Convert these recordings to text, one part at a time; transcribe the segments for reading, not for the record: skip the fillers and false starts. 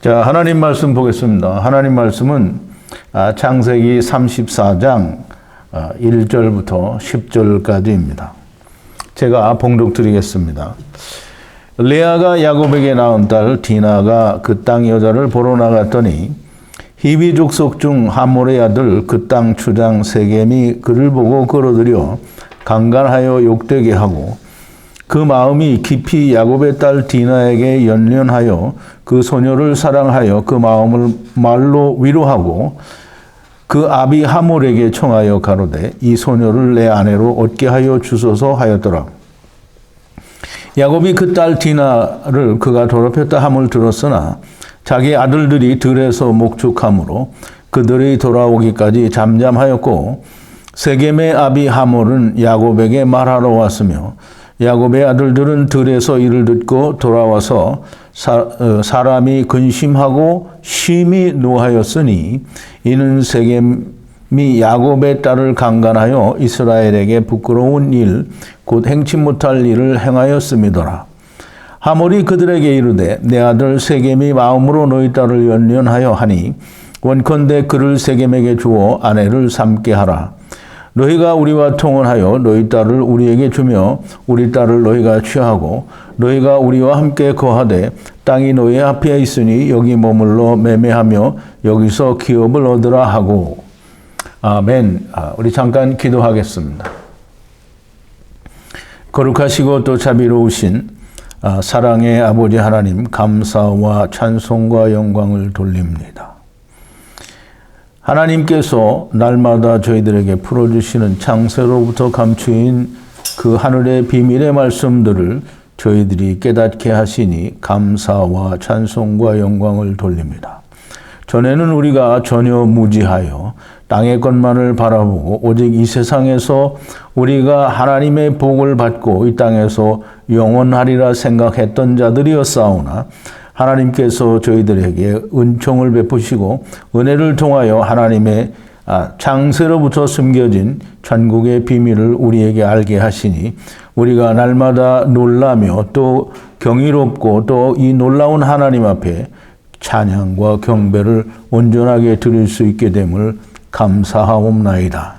자, 하나님 말씀 보겠습니다. 하나님 말씀은 창세기 34장 1절부터 10절까지입니다. 제가 봉독 드리겠습니다. 레아가 야곱에게 낳은 딸 디나가 그 땅 여자를 보러 나갔더니 히비 족속 중 하몰의 아들 그 땅 추장 세겜이 그를 보고 끌어들여 강간하여 욕되게 하고 그 마음이 깊이 야곱의 딸 디나에게 연련하여 그 소녀를 사랑하여 그 마음을 말로 위로하고 그 아비 하몰에게 청하여 가로되 이 소녀를 내 아내로 얻게 하여 주소서 하였더라. 야곱이 그 딸 디나를 그가 더럽혔다 함을 들었으나 자기 아들들이 들에서 목축함으로 그들이 돌아오기까지 잠잠하였고 세겜의 아비 하몰은 야곱에게 말하러 왔으며 야곱의 아들들은 들에서 이를 듣고 돌아와서 사람이 근심하고 심히 노하였으니 이는 세겜이 야곱의 딸을 강간하여 이스라엘에게 부끄러운 일, 곧 행치 못할 일을 행하였음이더라. 하몰이 그들에게 이르되 내 아들 세겜이 마음으로 너희 딸을 연련하여 하니 원컨대 그를 세겜에게 주어 아내를 삼게 하라. 너희가 우리와 통혼하여 너희 딸을 우리에게 주며 우리 딸을 너희가 취하고 너희가 우리와 함께 거하되 땅이 너희 앞에 있으니 여기 머물러 매매하며 여기서 기업을 얻으라 하고. 아멘. 우리 잠깐 기도하겠습니다. 거룩하시고 또 자비로우신 사랑의 아버지 하나님, 감사와 찬송과 영광을 돌립니다. 하나님께서 날마다 저희들에게 풀어주시는 창세로부터 감추인 그 하늘의 비밀의 말씀들을 저희들이 깨닫게 하시니 감사와 찬송과 영광을 돌립니다. 전에는 우리가 전혀 무지하여 땅의 것만을 바라보고 오직 이 세상에서 우리가 하나님의 복을 받고 이 땅에서 영원하리라 생각했던 자들이었사오나 하나님께서 저희들에게 은총을 베푸시고 은혜를 통하여 하나님의 창세로부터 숨겨진 천국의 비밀을 우리에게 알게 하시니 우리가 날마다 놀라며 또 경이롭고 또 이 놀라운 하나님 앞에 찬양과 경배를 온전하게 드릴 수 있게 됨을 감사하옵나이다.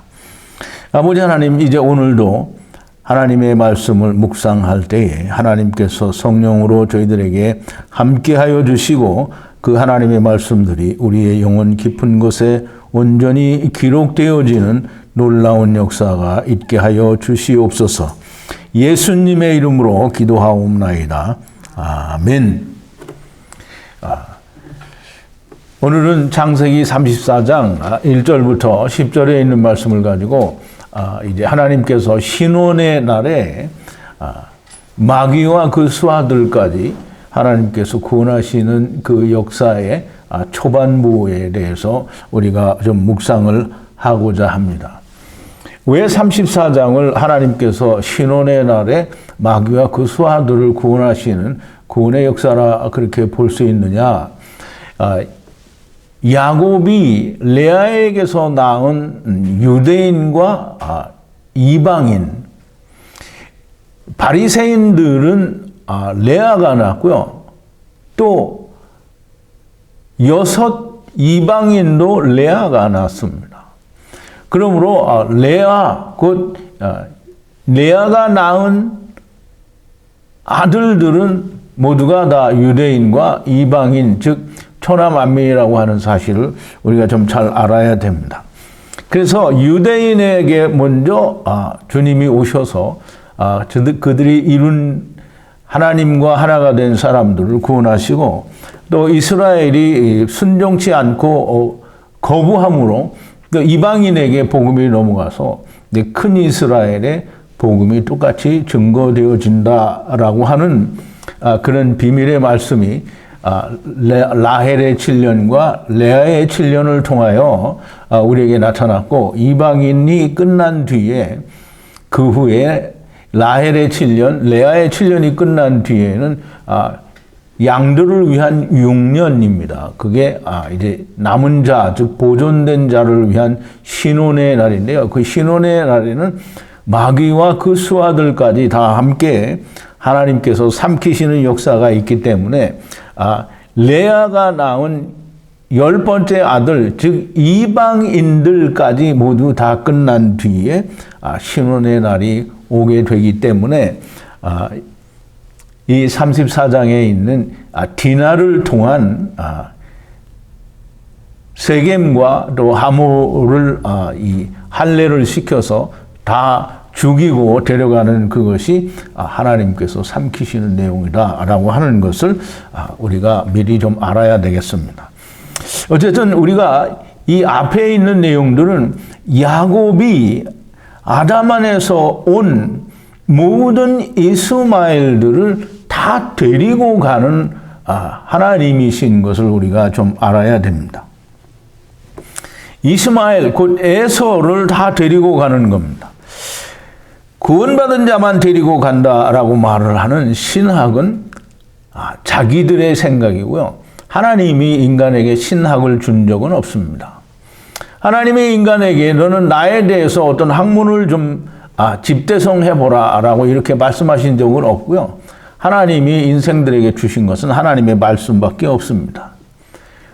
아버지 하나님, 이제 오늘도 하나님의 말씀을 묵상할 때에 하나님께서 성령으로 저희들에게 함께하여 주시고 그 하나님의 말씀들이 우리의 영혼 깊은 곳에 온전히 기록되어지는 놀라운 역사가 있게 하여 주시옵소서. 예수님의 이름으로 기도하옵나이다. 아멘. 오늘은 창세기 34장 1절부터 10절에 있는 말씀을 가지고 이제 하나님께서 신혼의 날에 마귀와 그 수하들까지 하나님께서 구원하시는 그 역사의 초반부에 대해서 우리가 좀 묵상을 하고자 합니다. 왜 34장을 하나님께서 신혼의 날에 마귀와 그 수하들을 구원하시는 구원의 역사라 그렇게 볼 수 있느냐? 야곱이 레아에게서 낳은 유대인과 이방인, 바리새인들은 레아가 낳았고요. 또 6 이방인도 레아가 낳았습니다. 그러므로 레아, 곧 레아가 낳은 아들들은 모두가 다 유대인과 이방인, 즉 천하만민이라고 하는 사실을 우리가 좀 잘 알아야 됩니다. 그래서 유대인에게 먼저 주님이 오셔서 그들이 이룬 하나님과 하나가 된 사람들을 구원하시고 또 이스라엘이 순종치 않고 거부함으로 이방인에게 복음이 넘어가서 큰 이스라엘의 복음이 똑같이 증거되어진다라고 하는 그런 비밀의 말씀이 라헬의 7년과 레아의 7년을 통하여 우리에게 나타났고, 이방인이 끝난 뒤에 그 후에 라헬의 7년, 레아의 7년이 끝난 뒤에는 양들을 위한 6년입니다. 그게 이제 남은 자, 즉 보존된 자를 위한 신혼의 날인데요. 그 신혼의 날에는 마귀와 그 수하들까지 다 함께 하나님께서 삼키시는 역사가 있기 때문에 레아가 낳은 10번째 아들, 즉 이방인들까지 모두 다 끝난 뒤에 신혼의 날이 오게 되기 때문에 이 34장에 있는 디나를 통한 세겜과 또 하모를 이 할례를 시켜서 다 죽이고 데려가는 그것이 하나님께서 삼키시는 내용이다라고 하는 것을 우리가 미리 좀 알아야 되겠습니다. 어쨌든 우리가 이 앞에 있는 내용들은 야곱이 아담 안에서 온 모든 이스마엘들을 다 데리고 가는 하나님이신 것을 우리가 좀 알아야 됩니다. 이스마엘 곧 에서를 다 데리고 가는 겁니다. 구원받은 자만 데리고 간다라고 말을 하는 신학은 자기들의 생각이고요. 하나님이 인간에게 신학을 준 적은 없습니다. 하나님이 인간에게 너는 나에 대해서 어떤 학문을 좀 집대성해보라 라고 이렇게 말씀하신 적은 없고요. 하나님이 인생들에게 주신 것은 하나님의 말씀밖에 없습니다.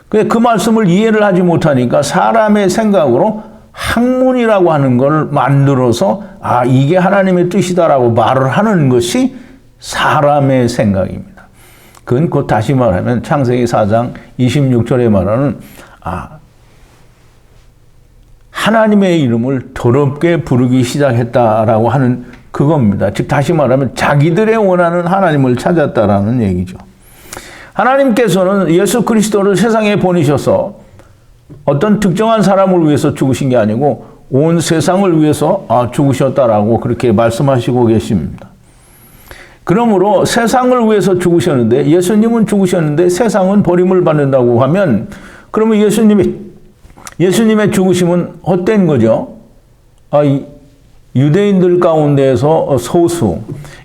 그 말씀을 이해를 하지 못하니까 사람의 생각으로 학문이라고 하는 걸 만들어서 이게 하나님의 뜻이다라고 말을 하는 것이 사람의 생각입니다. 그건 곧 다시 말하면 창세기 4장 26절에 말하는 하나님의 이름을 더럽게 부르기 시작했다라고 하는 그겁니다. 즉 다시 말하면 자기들의 원하는 하나님을 찾았다라는 얘기죠. 하나님께서는 예수 그리스도를 세상에 보내셔서 어떤 특정한 사람을 위해서 죽으신 게 아니고 온 세상을 위해서 죽으셨다라고 그렇게 말씀하시고 계십니다. 그러므로 세상을 위해서 죽으셨는데 예수님은 죽으셨는데 세상은 버림을 받는다고 하면 그러면 예수님의 죽으심은 헛된 거죠. 유대인들 가운데서 소수,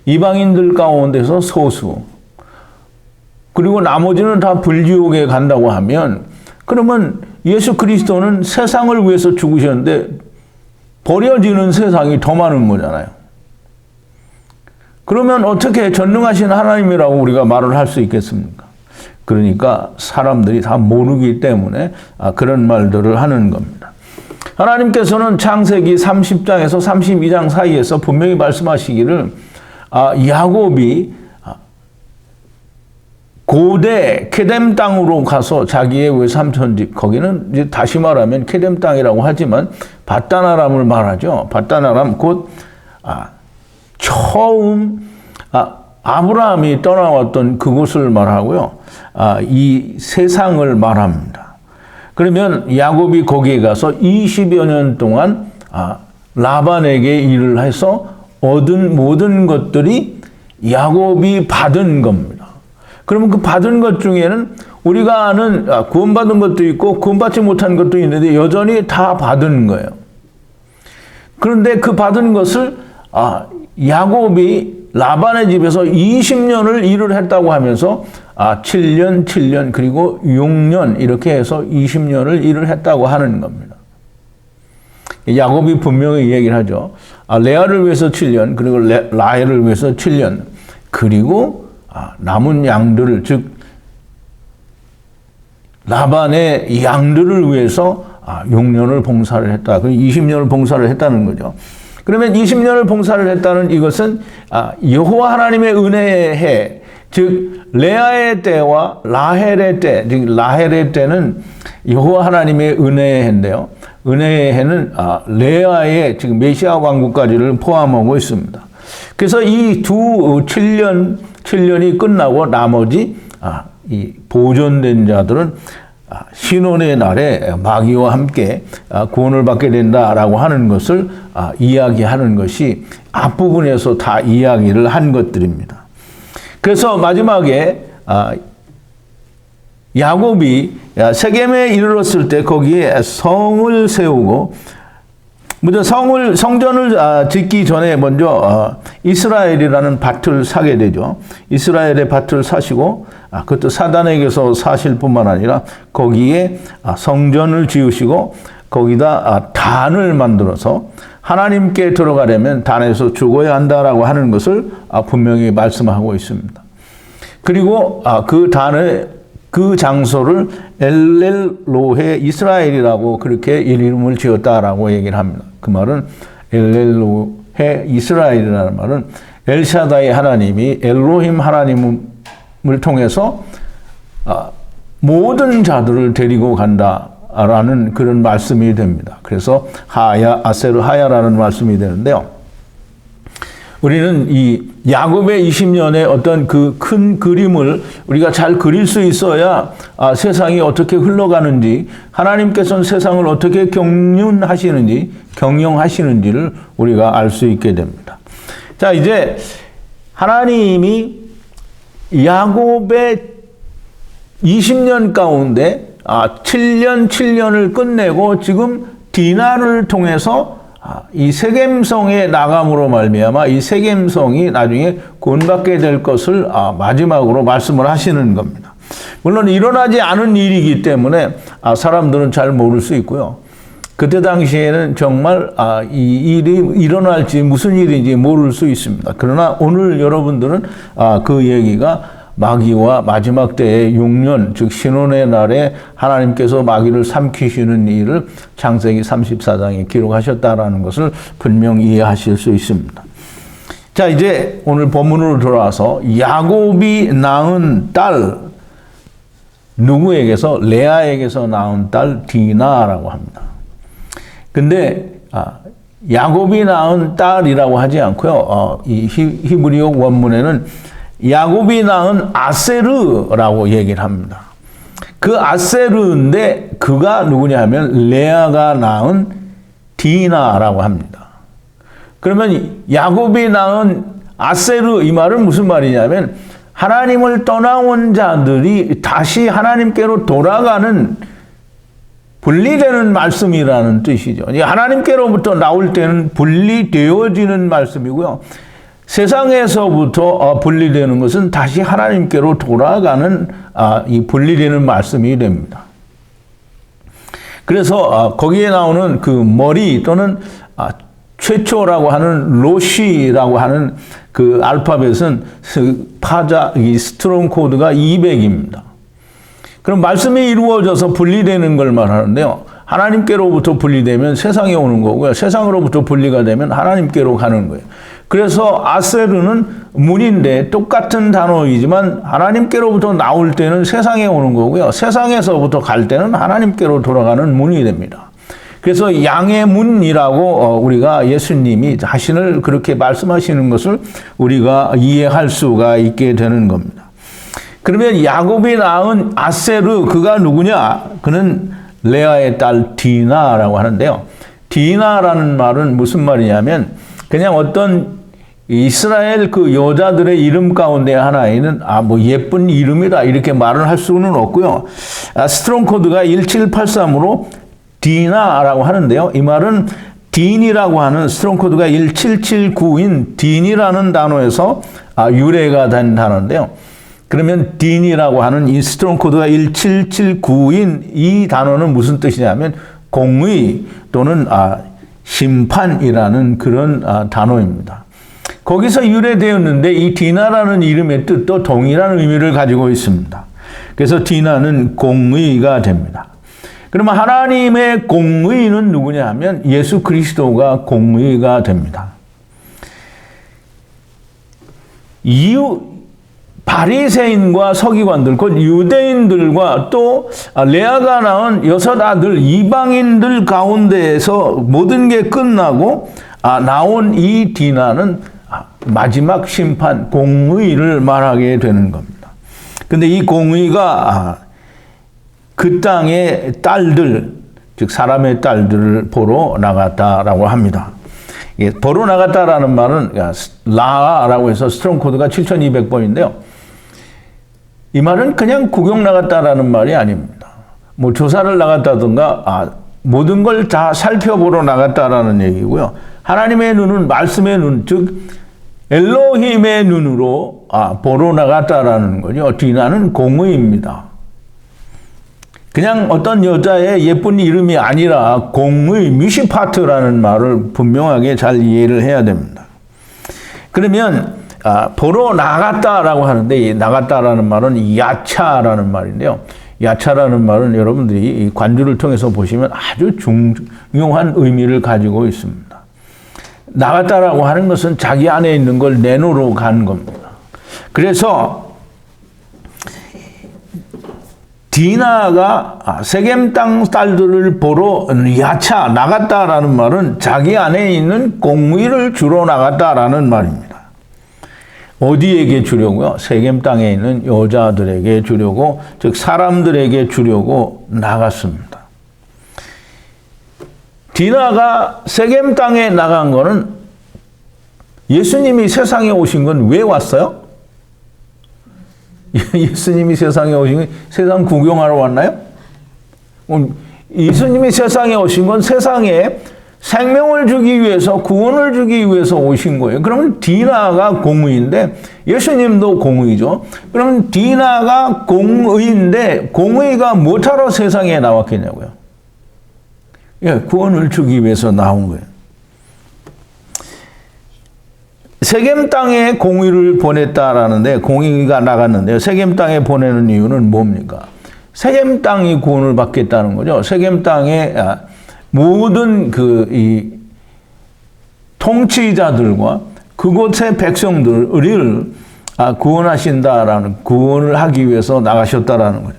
이방인들 가운데서 소수, 그리고 나머지는 다 불지옥에 간다고 하면 그러면 예수 그리스도는 세상을 위해서 죽으셨는데 버려지는 세상이 더 많은 거잖아요. 그러면 어떻게 전능하신 하나님이라고 우리가 말을 할 수 있겠습니까? 그러니까 사람들이 다 모르기 때문에 그런 말들을 하는 겁니다. 하나님께서는 창세기 30장에서 32장 사이에서 분명히 말씀하시기를 야곱이 고대 케뎀 땅으로 가서 자기의 외삼촌집, 거기는 이제 다시 말하면 케뎀 땅이라고 하지만 밧단아람을 말하죠. 밧단아람 곧 처음 아브라함이 떠나왔던 그곳을 말하고요. 이 세상을 말합니다. 그러면 야곱이 거기에 가서 20여 년 동안 라반에게 일을 해서 얻은 모든 것들이 야곱이 받은 겁니다. 그러면 그 받은 것 중에는 우리가 아는 구원받은 것도 있고 구원받지 못한 것도 있는데 여전히 다 받은 거예요. 그런데 그 받은 것을 야곱이 라반의 집에서 20년을 일을 했다고 하면서 7년, 7년, 그리고 6년 이렇게 해서 20년을 일을 했다고 하는 겁니다. 야곱이 분명히 얘기를 하죠. 레아를 위해서 7년, 그리고 라헬을 위해서 7년, 그리고 남은 양들을, 즉 라반의 양들을 위해서 6년을 봉사를 했다. 그리고 20년을 봉사를 했다는 거죠. 그러면 20년을 봉사를 했다는 이것은 여호와 하나님의 은혜의 해, 즉 레아의 때와 라헬의 때, 즉 라헬의 때는 여호와 하나님의 은혜의 해인데요. 은혜의 해는 레아의 지금 메시아 왕국까지를 포함하고 있습니다. 그래서 이 두 7년이 끝나고 나머지 이 보존된 자들은 신혼의 날에 마귀와 함께 구원을 받게 된다라고 하는 것을 이야기하는 것이 앞부분에서 다 이야기를 한 것들입니다. 그래서 마지막에 야곱이 세겜에 이르렀을 때 거기에 성을 세우고, 먼저 성전을 짓기 전에 먼저 이스라엘이라는 밭을 사게 되죠. 이스라엘의 밭을 사시고 그것도 사단에게서 사실 뿐만 아니라 거기에 성전을 지으시고 거기다 단을 만들어서 하나님께 들어가려면 단에서 죽어야 한다라고 하는 것을 분명히 말씀하고 있습니다. 그리고 그 단의 그 장소를 엘렐로헤 이스라엘이라고 그렇게 이름을 지었다라고 얘기를 합니다. 그 말은 엘렐로헤 이스라엘이라는 말은 엘샤다이 하나님이 엘로힘 하나님을 통해서 모든 자들을 데리고 간다라는 그런 말씀이 됩니다. 그래서 하야, 아세르 하야라는 말씀이 되는데요. 우리는 이 야곱의 20년의 어떤 그 큰 그림을 우리가 잘 그릴 수 있어야 세상이 어떻게 흘러가는지, 하나님께서는 세상을 어떻게 경영하시는지를 우리가 알 수 있게 됩니다. 자, 이제 하나님이 야곱의 20년 가운데 7년을 끝내고 지금 디나를 통해서 이 세겜성에 나감으로 말미암아 이 세겜성이 나중에 구원받게 될 것을 마지막으로 말씀을 하시는 겁니다. 물론 일어나지 않은 일이기 때문에 사람들은 잘 모를 수 있고요. 그때 당시에는 정말 이 일이 일어날지 무슨 일인지 모를 수 있습니다. 그러나 오늘 여러분들은 그 얘기가 마귀와 마지막 때의 6년, 즉 신혼의 날에 하나님께서 마귀를 삼키시는 일을 창세기 34장에 기록하셨다라는 것을 분명히 이해하실 수 있습니다. 자, 이제 오늘 본문으로 돌아와서 야곱이 낳은 딸, 누구에게서? 레아에게서 낳은 딸 디나라고 합니다. 근데 야곱이 낳은 딸이라고 하지 않고요. 이 히브리어 원문에는 야곱이 낳은 아세르라고 얘기를 합니다. 그 아세르인데 그가 누구냐 하면 레아가 낳은 디나라고 합니다. 그러면 야곱이 낳은 아세르, 이 말은 무슨 말이냐면 하나님을 떠나온 자들이 다시 하나님께로 돌아가는, 분리되는 말씀이라는 뜻이죠. 하나님께로부터 나올 때는 분리되어지는 말씀이고요. 세상에서부터 분리되는 것은 다시 하나님께로 돌아가는 이 분리되는 말씀이 됩니다. 그래서 거기에 나오는 그 머리 또는 최초라고 하는 로시라고 하는 그 알파벳은 이 스트롱 코드가 200입니다. 그럼 말씀이 이루어져서 분리되는 걸 말하는데요. 하나님께로부터 분리되면 세상에 오는 거고요. 세상으로부터 분리가 되면 하나님께로 가는 거예요. 그래서 아세르는 문인데 똑같은 단어이지만 하나님께로부터 나올 때는 세상에 오는 거고요. 세상에서부터 갈 때는 하나님께로 돌아가는 문이 됩니다. 그래서 양의 문이라고 우리가 예수님이 자신을 그렇게 말씀하시는 것을 우리가 이해할 수가 있게 되는 겁니다. 그러면 야곱이 낳은 아세르, 그가 누구냐? 그는 레아의 딸 디나라고 하는데요. 디나라는 말은 무슨 말이냐면 그냥 어떤 이스라엘 그 여자들의 이름 가운데 하나에는 뭐 예쁜 이름이다 이렇게 말을 할 수는 없고요. 스트롱 코드가 1783으로 디나라고 하는데요. 이 말은 딘이라고 하는 스트롱 코드가 1779인 딘이라는 단어에서 유래가 된 단어인데요. 그러면 딘이라고 하는 이 스트롱 코드가 1779인 이 단어는 무슨 뜻이냐면 공의 또는 심판이라는 그런 단어입니다. 거기서 유래되었는데 이 디나라는 이름의 뜻도 동일한 의미를 가지고 있습니다. 그래서 디나는 공의가 됩니다. 그러면 하나님의 공의는 누구냐 하면 예수 그리스도가 공의가 됩니다. 바리새인과 서기관들, 곧 유대인들과 또 레아가 낳은 6 아들 이방인들 가운데에서 모든 게 끝나고 나온 이 디나는 마지막 심판, 공의를 말하게 되는 겁니다. 근데 이 공의가 그 땅의 딸들, 즉 사람의 딸들을 보러 나갔다라고 합니다. 보러 나갔다라는 말은 라라고 해서 스트롱 코드가 7200번인데요. 이 말은 그냥 구경 나갔다라는 말이 아닙니다. 뭐 조사를 나갔다든가 모든 걸 다 살펴보러 나갔다라는 얘기고요. 하나님의 눈은 말씀의 눈, 즉 엘로힘의 눈으로 보러 나갔다라는 거죠. 디나는 공의입니다. 그냥 어떤 여자의 예쁜 이름이 아니라 공의, 미시파트라는 말을 분명하게 잘 이해를 해야 됩니다. 그러면 보러 나갔다라고 하는데 이 나갔다라는 말은 야차라는 말인데요. 야차라는 말은 여러분들이 이 관주를 통해서 보시면 아주 중요한 의미를 가지고 있습니다. 나갔다라고 하는 것은 자기 안에 있는 걸 내놓으러 간 겁니다. 그래서 디나가 세겜 땅 딸들을 보러 야차 나갔다라는 말은 자기 안에 있는 공의를 주러 나갔다라는 말입니다. 어디에게 주려고요? 세겜 땅에 있는 여자들에게 주려고, 즉 사람들에게 주려고 나갔습니다. 디나가 세겜 땅에 나간 거는 예수님이 세상에 오신 건 왜 왔어요? 예수님이 세상에 오신 건 세상 구경하러 왔나요? 예수님이 세상에 오신 건 세상에 생명을 주기 위해서, 구원을 주기 위해서 오신 거예요. 그러면 디나가 공의인데 예수님도 공의죠. 그러면 디나가 공의인데 공의가 뭐하러 세상에 나왔겠냐고요? 예, 구원을 주기 위해서 나온 거예요. 세겜 땅에 공의를 보냈다라는데, 공의가 나갔는데요. 세겜 땅에 보내는 이유는 뭡니까? 세겜 땅이 구원을 받겠다는 거죠. 세겜 땅에 모든 이 통치자들과 그곳의 백성들을 구원하신다라는, 구원을 하기 위해서 나가셨다라는 거죠.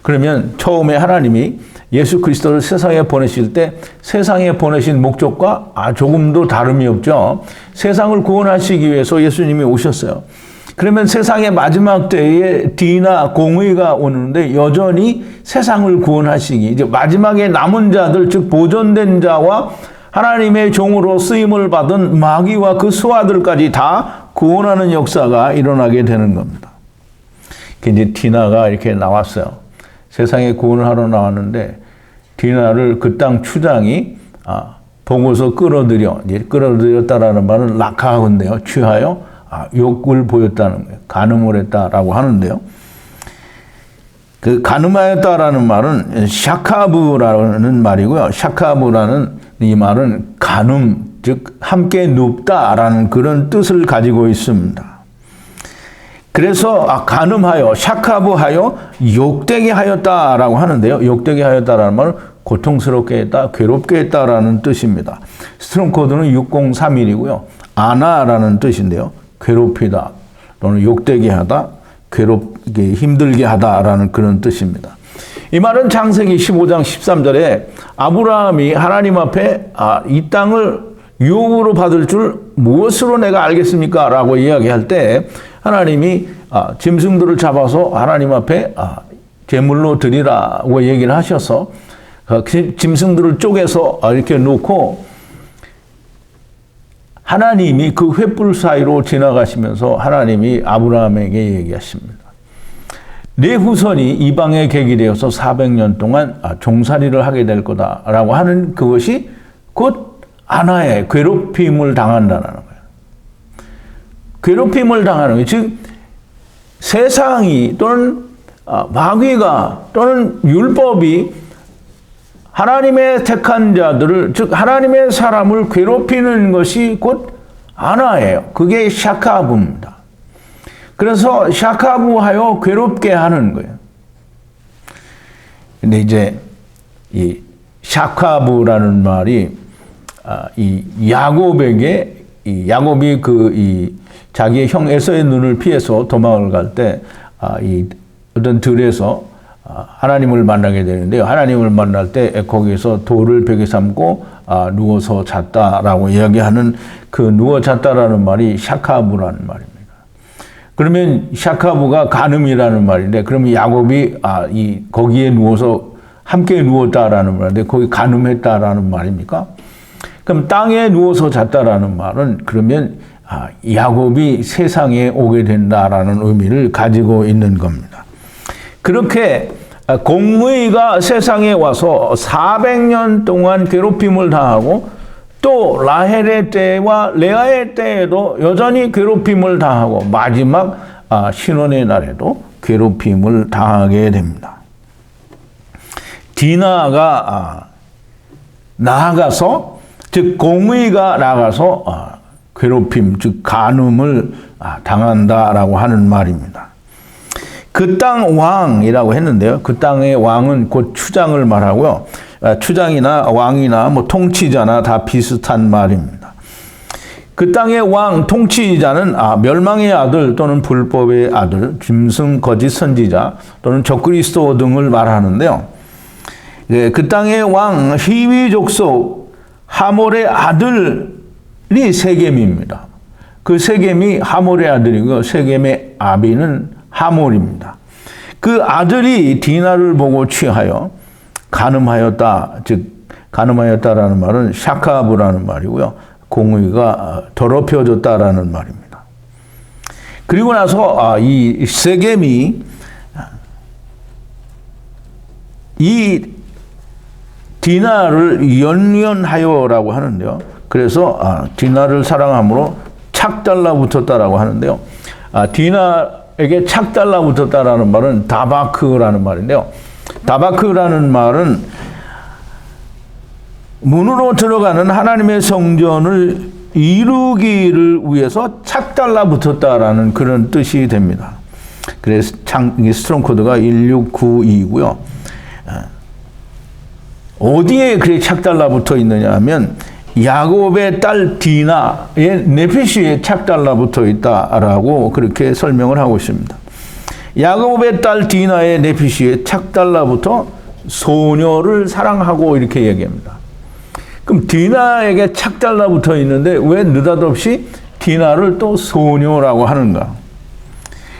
그러면 처음에 하나님이 예수 그리스도를 세상에 보내실 때 세상에 보내신 목적과 조금도 다름이 없죠. 세상을 구원하시기 위해서 예수님이 오셨어요. 그러면 세상의 마지막 때에 디나 공의가 오는데 여전히 세상을 구원하시기, 이제 마지막에 남은 자들, 즉 보존된 자와 하나님의 종으로 쓰임을 받은 마귀와 그 수하들까지 다 구원하는 역사가 일어나게 되는 겁니다. 이제 디나가 이렇게 나왔어요. 세상에 구원을 하러 나왔는데 디나를 그 땅 추장이 보고서 끌어들였다라는 말은 락하건데요. 취하여 욕을 보였다는 거예요. 간음을 했다라고 하는데요. 그 간음하였다라는 말은 샤카브라는 말이고요. 샤카브라는 이 말은 간음, 즉 함께 눕다라는 그런 뜻을 가지고 있습니다. 그래서 간음하여, 샤카브하여 욕되게 하였다라고 하는데요. 욕되게 하였다라는 말은 고통스럽게 했다, 괴롭게 했다라는 뜻입니다. 스트롱 코드는 6031이고요. 아나라는 뜻인데요. 괴롭히다 또는 욕되게 하다, 괴롭게 힘들게 하다라는 그런 뜻입니다. 이 말은 창세기 15장 13절에 아브라함이 하나님 앞에 이 땅을 유업으로 받을 줄 무엇으로 내가 알겠습니까? 라고 이야기할 때 하나님이 짐승들을 잡아서 하나님 앞에 제물로 드리라고 얘기를 하셔서 짐승들을 쪼개서 이렇게 놓고 하나님이 그 횃불 사이로 지나가시면서 하나님이 아브라함에게 얘기하십니다. 내 후손이 이방의 객이 되어서 400년 동안 종살이를 하게 될 거다라고 하는 그것이 곧 하나의 괴롭힘을 당한다는 거예요. 괴롭힘을 당하는 거예요. 즉 세상이 또는 마귀가 또는 율법이 하나님의 택한 자들을, 즉 하나님의 사람을 괴롭히는 것이 곧 아나예요. 그게 샤카브입니다. 그래서 샤카브하여 괴롭게 하는 거예요. 근데 이제 이 샤카브라는 말이 이 야곱에게, 이 야곱이 이 자기의 형 에서의 눈을 피해서 도망을 갈 때 이 어떤 들에서 하나님을 만나게 되는데요. 하나님을 만날 때 거기에서 돌을 벽에 삼고 누워서 잤다라고 이야기하는 그 누워 잤다라는 말이 샤카브라는 말입니다. 그러면 샤카브가 간음이라는 말인데, 그러면 야곱이 거기에 누워서 함께 누웠다라는 말인데 거기 간음했다라는 말입니까? 그럼 땅에 누워서 잤다라는 말은 그러면 야곱이 세상에 오게 된다라는 의미를 가지고 있는 겁니다. 그렇게 공의가 세상에 와서 400년 동안 괴롭힘을 당하고 또 라헬의 때와 레아의 때에도 여전히 괴롭힘을 당하고 마지막 신원의 날에도 괴롭힘을 당하게 됩니다. 디나가 나아가서, 즉 공의가 나가서 괴롭힘, 즉 간음을 당한다라고 하는 말입니다. 그 땅 왕이라고 했는데요. 그 땅의 왕은 곧 추장을 말하고요. 추장이나 왕이나 뭐 통치자나 다 비슷한 말입니다. 그 땅의 왕, 통치자는 멸망의 아들 또는 불법의 아들, 짐승, 거짓 선지자 또는 적그리스도 등을 말하는데요. 그 땅의 왕, 히위 족속 하몰의 아들이 세겜입니다. 그 세겜이 하몰의 아들이고 세겜의 아비는 하몰입니다. 그 아들이 디나를 보고 취하여 간음하였다. 즉 간음하였다라는 말은 샤카브라는 말이고요. 공의가 더럽혀졌다라는 말입니다. 그리고 나서 이 세겜이 이 디나를 연연하여라고 하는데요. 그래서 디나를 사랑함으로 착 달라붙었다라고 하는데요. 디나에게 착 달라붙었다라는 말은 다바크라는 말인데요. 다바크라는 말은 문으로 들어가는 하나님의 성전을 이루기를 위해서 착 달라붙었다라는 그런 뜻이 됩니다. 그래서 스트롱 코드가 1692고요. 어디에 그렇게 착 달라붙어 있느냐 하면 야곱의 딸 디나의 네피시에 착 달라붙어 있다라고 그렇게 설명을 하고 있습니다. 야곱의 딸 디나의 네피시에 착 달라붙어 소녀를 사랑하고 이렇게 얘기합니다. 그럼 디나에게 착 달라붙어 있는데 왜 느닷없이 디나를 또 소녀라고 하는가?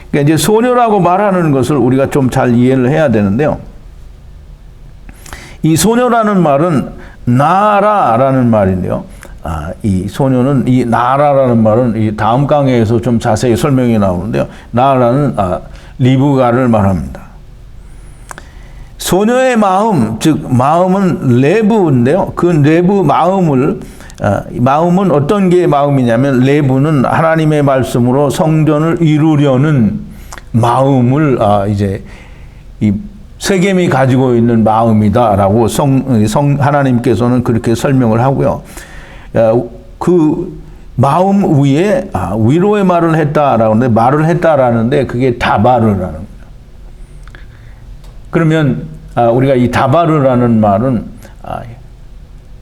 그러니까 이제 소녀라고 말하는 것을 우리가 좀 잘 이해를 해야 되는데요. 이 소녀라는 말은 나라라는 말인데요. 이 소녀는 이 나라라는 말은 이 다음 강의에서 좀 자세히 설명이 나오는데요. 나라는 리브가를 말합니다. 소녀의 마음, 즉 마음은 레브인데요. 그 레브 마음은 어떤 게 마음이냐면 레브는 하나님의 말씀으로 성전을 이루려는 마음을 이제 이 세겜이 가지고 있는 마음이다라고 하나님께서는 그렇게 설명을 하고요. 그 마음 위에 위로의 말을 했다라고 하는데 말을 했다라는데 그게 다바르라는 거예요. 그러면 우리가 이 다바르라는 말은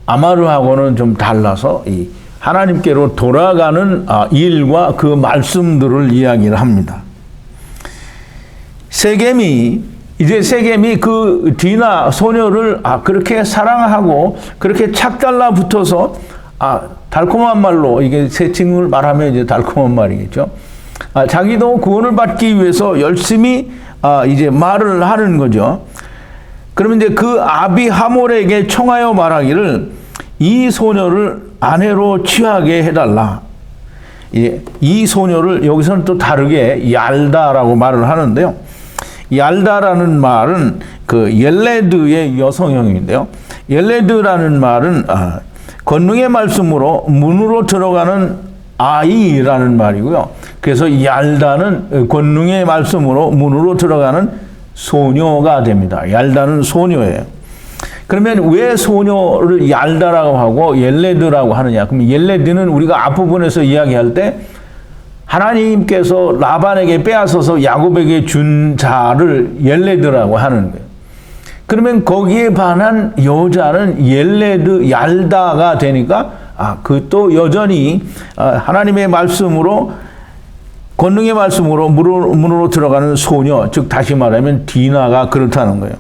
아마르하고는 좀 달라서 이 하나님께로 돌아가는 일과 그 말씀들을 이야기를 합니다. 세겜이 그 디나 소녀를 그렇게 사랑하고 그렇게 착 달라붙어서 달콤한 말로 이게 새 친구를 말하면 이제 달콤한 말이겠죠. 자기도 구원을 받기 위해서 열심히 이제 말을 하는 거죠. 그러면 이제 그 아비 하몰에게 청하여 말하기를 이 소녀를 아내로 취하게 해달라. 이 소녀를 여기서는 또 다르게 얄다라고 말을 하는데요. 얄다라는 말은 그 옐레드의 여성형인데요. 옐레드라는 말은 권능의 말씀으로 문으로 들어가는 아이라는 말이고요. 그래서 얄다는 권능의 말씀으로 문으로 들어가는 소녀가 됩니다. 얄다는 소녀예요. 그러면 왜 소녀를 얄다라고 하고 옐레드라고 하느냐? 그럼 옐레드는 우리가 앞부분에서 이야기할 때 하나님께서 라반에게 빼앗아서 야곱에게 준 자를 옐레드라고 하는 거예요. 그러면 거기에 반한 여자는 옐레드, 얄다가 되니까 그 또 여전히 하나님의 말씀으로 권능의 말씀으로 문으로 들어가는 소녀, 즉 다시 말하면 디나가 그렇다는 거예요.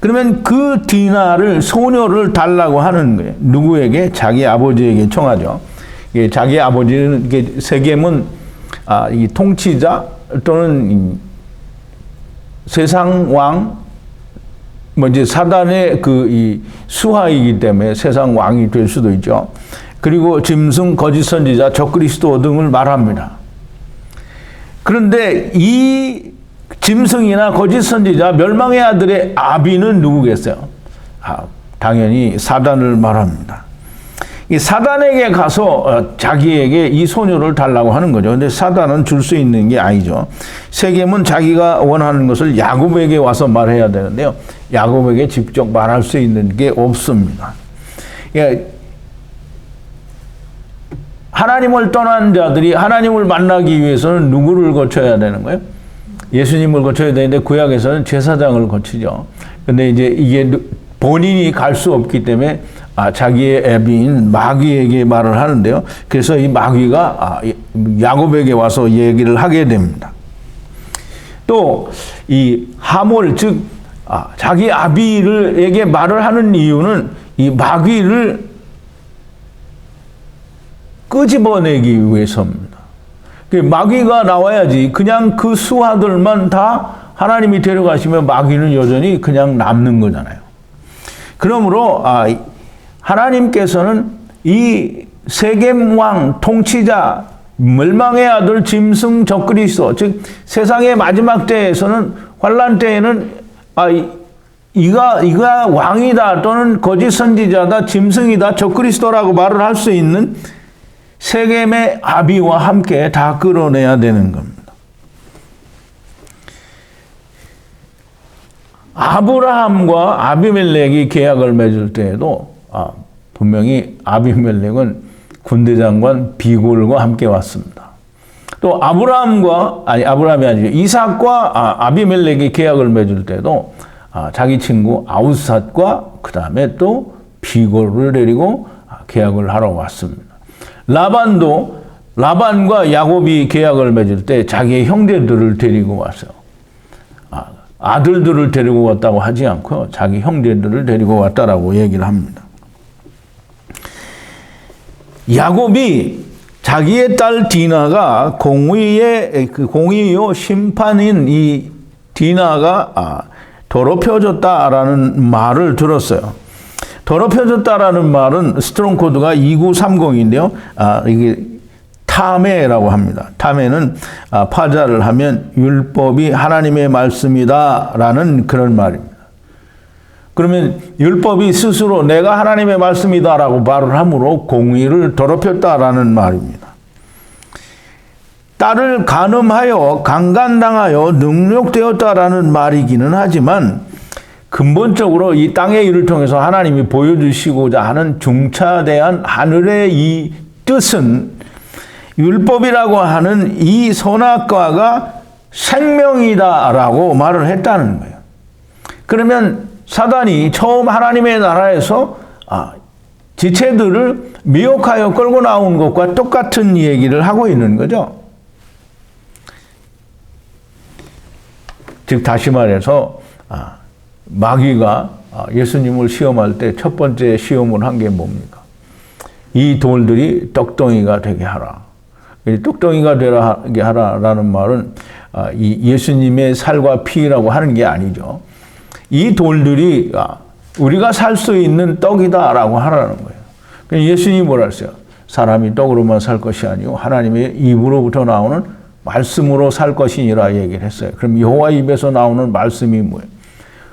그러면 그 디나를 소녀를 달라고 하는 거예요. 누구에게? 자기 아버지에게 청하죠. 자기 아버지는 세겜은 이 통치자 또는 세상 왕, 이제 사단의 이 수하이기 때문에 세상 왕이 될 수도 있죠. 그리고 짐승, 거짓 선지자, 적그리스도 등을 말합니다. 그런데 이 짐승이나 거짓 선지자, 멸망의 아들의 아비는 누구겠어요? 당연히 사단을 말합니다. 이 사단에게 가서 자기에게 이 소녀를 달라고 하는 거죠. 근데 사단은 줄 수 있는 게 아니죠. 세겜은 자기가 원하는 것을 야곱에게 와서 말해야 되는데요. 야곱에게 직접 말할 수 있는 게 없습니다. 하나님을 떠난 자들이 하나님을 만나기 위해서는 누구를 거쳐야 되는 거예요? 예수님을 거쳐야 되는데 구약에서는 제사장을 거치죠. 근데 이제 이게 본인이 갈 수 없기 때문에 자기의 애비인 마귀에게 말을 하는데요. 그래서 이 마귀가 야곱에게 와서 얘기를 하게 됩니다. 또 이 하몰, 즉 자기 아비에게 말을 하는 이유는 이 마귀를 끄집어내기 위해서입니다. 마귀가 나와야지 그냥 그 수하들만 다 하나님이 데려가시면 마귀는 여전히 그냥 남는 거잖아요. 그러므로 하나님께서는 이 세겜 왕 통치자 멸망의 아들 짐승 적그리스도, 즉 세상의 마지막 때에서는 환란 때에는 이가 왕이다 또는 거짓 선지자다 짐승이다 적그리스도라고 말을 할 수 있는 세겜의 아비와 함께 다 끌어내야 되는 겁니다. 아브라함과 아비멜렉이 계약을 맺을 때에도 분명히 아비멜렉은 군대장관 비골과 함께 왔습니다. 또 아브라함이 아니죠. 이삭과 아비멜렉이 계약을 맺을 때도 자기 친구 아우삿과 그 다음에 또 비골을 데리고 계약을 하러 왔습니다. 라반과 야곱이 계약을 맺을 때 자기의 형제들을 데리고 왔어요. 아들들을 데리고 왔다고 하지 않고요. 자기 형제들을 데리고 왔다라고 얘기를 합니다. 야곱이 자기의 딸 디나가 공의요 심판인 이 디나가 더럽혀졌다라는 말을 들었어요. 더럽혀졌다라는 말은 스트롱 코드가 2930인데요. 이게 타메라고 합니다. 타메는 파자를 하면 율법이 하나님의 말씀이다라는 그런 말입니다. 그러면 율법이 스스로 내가 하나님의 말씀이다라고 말을 함으로 공의를 더럽혔다라는 말입니다. 딸을 간음하여 강간당하여 능욕되었다라는 말이기는 하지만 근본적으로 이 땅의 일을 통해서 하나님이 보여주시고자 하는 중차대한 하늘의 이 뜻은 율법이라고 하는 이 선악과가 생명이다라고 말을 했다는 거예요. 그러면 사단이 처음 하나님의 나라에서 지체들을 미혹하여 끌고 나온 것과 똑같은 얘기를 하고 있는 거죠. 즉 다시 말해서 마귀가 예수님을 시험할 때 첫 번째 시험을 한 게 뭡니까? 이 돌들이 떡덩이가 되게 하라. 떡덩이가 되게 하라라는 말은 이 예수님의 살과 피라고 하는 게 아니죠. 이 돌들이 우리가 살 수 있는 떡이다라고 하라는 거예요. 예수님이 뭐라 했어요? 사람이 떡으로만 살 것이 아니고 하나님의 입으로부터 나오는 말씀으로 살 것이니라 얘기를 했어요. 그럼 여호와 입에서 나오는 말씀이 뭐예요?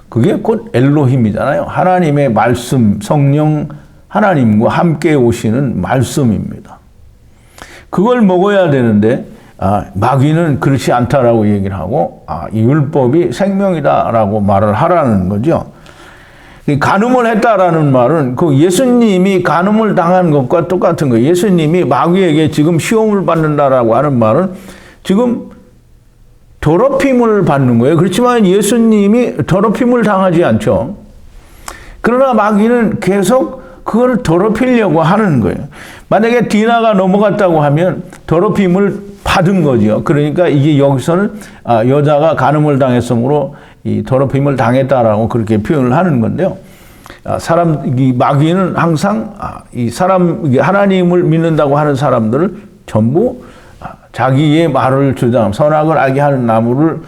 그게 곧 엘로힘이잖아요. 하나님의 말씀, 성령 하나님과 함께 오시는 말씀입니다. 그걸 먹어야 되는데 마귀는 그렇지 않다라고 얘기를 하고 이 율법이 생명이다라고 말을 하라는 거죠. 간음을 했다라는 말은 그 예수님이 간음을 당한 것과 똑같은 거예요. 예수님이 마귀에게 지금 시험을 받는다라고 하는 말은 지금 더럽힘을 받는 거예요. 그렇지만 예수님이 더럽힘을 당하지 않죠. 그러나 마귀는 계속 그걸 더럽히려고 하는 거예요. 만약에 디나가 넘어갔다고 하면 더럽힘을 받은 거죠. 그러니까 이게 여기서는 여자가 간음을 당했으므로 이 더럽힘을 당했다라고 그렇게 표현을 하는 건데요. 이 마귀는 항상 하나님을 믿는다고 하는 사람들을 전부 자기의 말을 선악을 알게 하는 나무를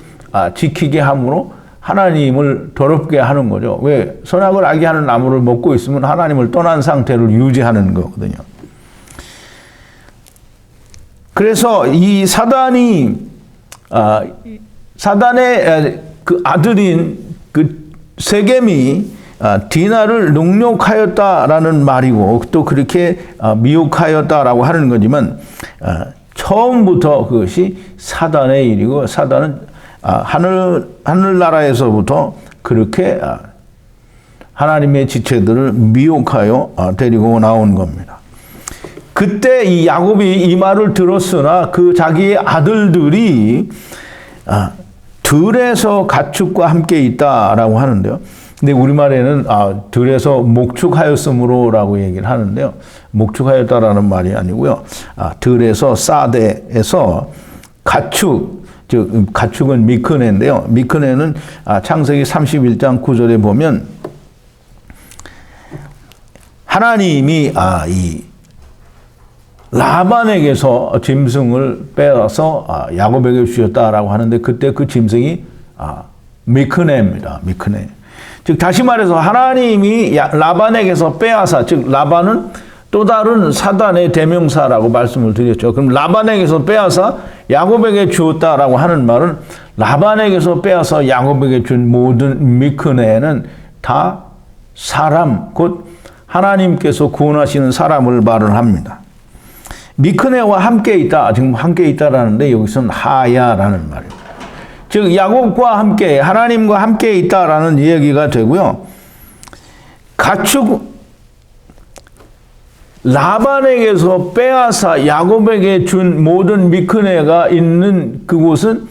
지키게 함으로 하나님을 더럽게 하는 거죠. 왜? 선악을 알게 하는 나무를 먹고 있으면 하나님을 떠난 상태를 유지하는 거거든요. 그래서 이 사단의 그 아들인 그 세겜이 디나를 능욕하였다라는 말이고 또 그렇게 미혹하였다라고 하는 거지만 처음부터 그것이 사단의 일이고 사단은 하늘나라에서부터 그렇게 하나님의 지체들을 미혹하여 데리고 나온 겁니다. 그때 이 야곱이 이 말을 들었으나 그 자기의 아들들이 들에서 가축과 함께 있다라고 하는데요. 근데 우리말에는 들에서 목축하였으므로라고 얘기를 하는데요. 목축하였다라는 말이 아니고요. 들에서 사대에서 가축, 즉 가축은 미크네인데요. 미크네는 창세기 31장 9절에 보면 하나님이 이 라반에게서 짐승을 빼앗아 야곱에게 주셨다라고 하는데 그때 그 짐승이 미크네입니다. 미크네. 즉 다시 말해서 하나님이 라반에게서 빼앗아, 즉 라반은 또 다른 사단의 대명사라고 말씀을 드렸죠. 그럼 라반에게서 빼앗아 야곱에게 주었다라고 하는 말은 라반에게서 빼앗아 야곱에게 준 모든 미크네는 다 사람, 곧 하나님께서 구원하시는 사람을 말을 합니다. 미크네와 함께 있다, 지금 함께 있다라는데 여기서는 하야라는 말입니다. 즉 야곱과 함께, 하나님과 함께 있다라는 이야기가 되고요. 가축 라반에게서 빼앗아 야곱에게 준 모든 미크네가 있는 그곳은